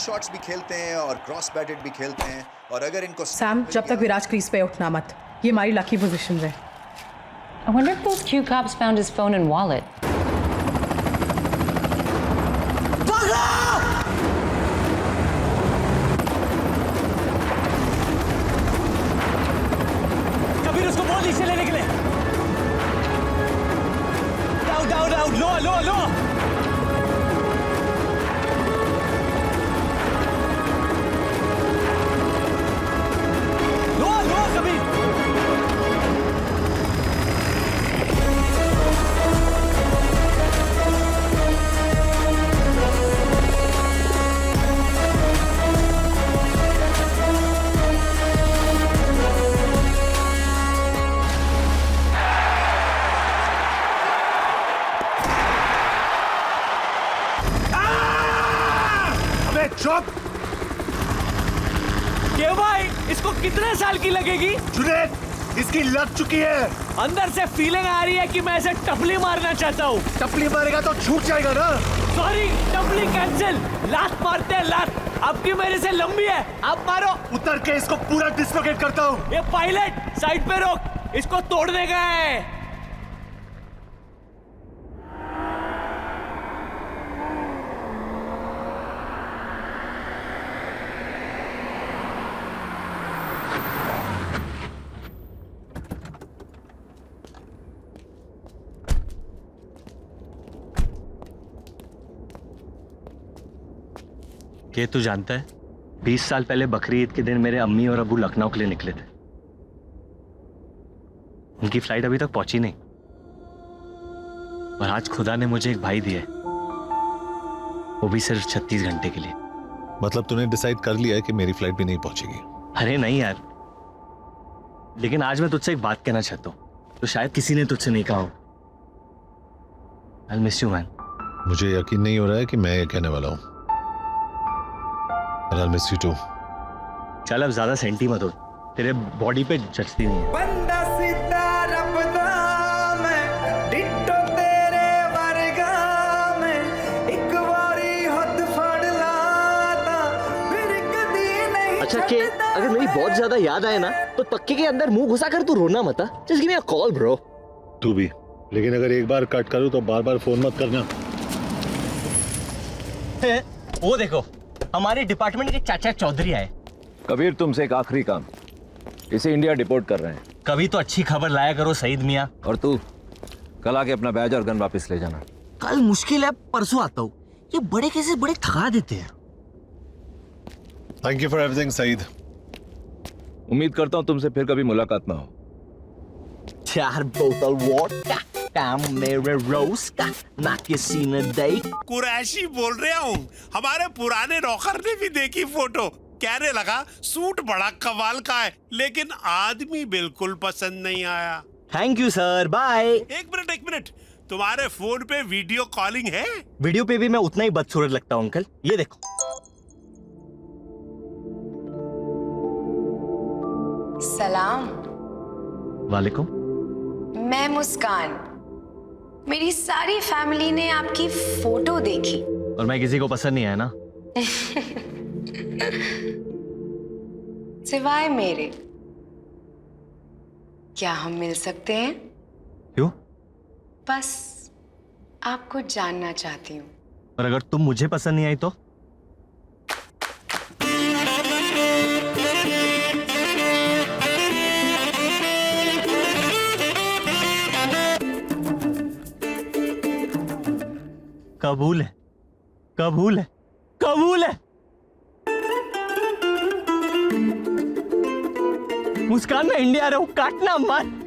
शॉट्स भी खेलते हैं और क्रॉस बैटेड भी खेलते हैं, और अगर इनको सैम, जब तक विराज क्रीज पे उठना मत, ये हमारी लकी पोजीशन है। I wonder if those Q cops found his phone and wallet. Kabir उसको बोल नीचे लेने के लिए। डाउन डाउन डाउन, लो लो लो। लो लो कबीर। चुप! क्यों भाई, इसको कितने साल की लगेगी? जुनैद, इसकी लग चुकी है। अंदर से फीलिंग आ रही है कि मैं इसे टपली मारना चाहता हूँ। टपली मारेगा तो छूट जाएगा ना। सॉरी, टपली कैंसिल। लात मारते हैं लात। आपकी मेरे से लंबी है, आप मारो। उतर के इसको पूरा डिसलोकेट करता हूँ। ये पायलट साइड पे रोक, इसको तोड़ने का है। ये तू जानता है 20 साल पहले बकरी ईद के दिन मेरे अम्मी और अब्बू लखनऊ के लिए निकले थे। उनकी फ्लाइट अभी तक पहुंची नहीं, और आज खुदा ने मुझे एक भाई दिया है, वो भी सिर्फ 36 घंटे के लिए। मतलब तूने डिसाइड कर लिया है कि मेरी फ्लाइट भी नहीं पहुंचेगी? अरे नहीं यार, लेकिन आज मैं तुझसे एक बात कहना चाहता हूँ तो शायद किसी ने तुझसे नहीं कहा हो। I'll miss you, man. मुझे यकीन नहीं हो रहा है कि मैं ये कहने वाला हूँ। I'll miss you too. चल अब ज्यादा सेंटी मत हो, तेरे बॉडी पे जचती नहीं है। बंदा सीधा रब दा मैं, डिट्टो तेरे वर्गा मैं, एक बारी हद फड़ लाता फिर कदी नहीं। अच्छा के अगर मेरी बहुत ज्यादा याद आए ना तो तक्के के अंदर मुंह घुसा कर तू रोना मत। Just give me a call bro. तू भी, लेकिन अगर एक बार कट करूं तो बार बार फोन मत करना। वो देखो, हमारे डिपार्टमेंट के चाचा चौधरी आए। कबीर, तुमसे एक आखिरी काम, इसे इंडिया डिपोर्ट कर रहे हैं। कभी तो अच्छी खबर लाया करो सईद मियाँ। और तू कल आके अपना बैज और गन वापस ले जाना। कल मुश्किल है, परसों आता हूँ। ये बड़े कैसे बड़े थका देते हैं। Thank you for everything Saeed. उम्मीद करता हूँ तुमसे फिर कभी मुलाकात ना हो। 4 बोतल वोडका, काम मेरे रोज का, ना किसी ने देख। कुरैशी बोल रहा हूँ। हमारे पुराने नौकर ने भी देखी फोटो, कहने लगा सूट बड़ा कमाल का है, लेकिन आदमी बिल्कुल पसंद नहीं आया। Thank you sir, bye. एक मिनट, तुम्हारे फोन पे वीडियो कॉलिंग है? वीडियो पे भी मैं उतना ही बदसूरत लगता हूँ अंकल, ये देखो। सलाम। वालेकुम। मैं मुस्कान। मेरी सारी फैमिली ने आपकी फोटो देखी। और मैं किसी को पसंद नहीं आया ना? सिवाय मेरे। क्या हम मिल सकते हैं? क्यों? बस आपको जानना चाहती हूँ। और अगर तुम मुझे पसंद नहीं आई तो? कबूल है, कबूल है, कबूल है। मुस्कान, मैं इंडिया आ रहा हूं, काटना मत।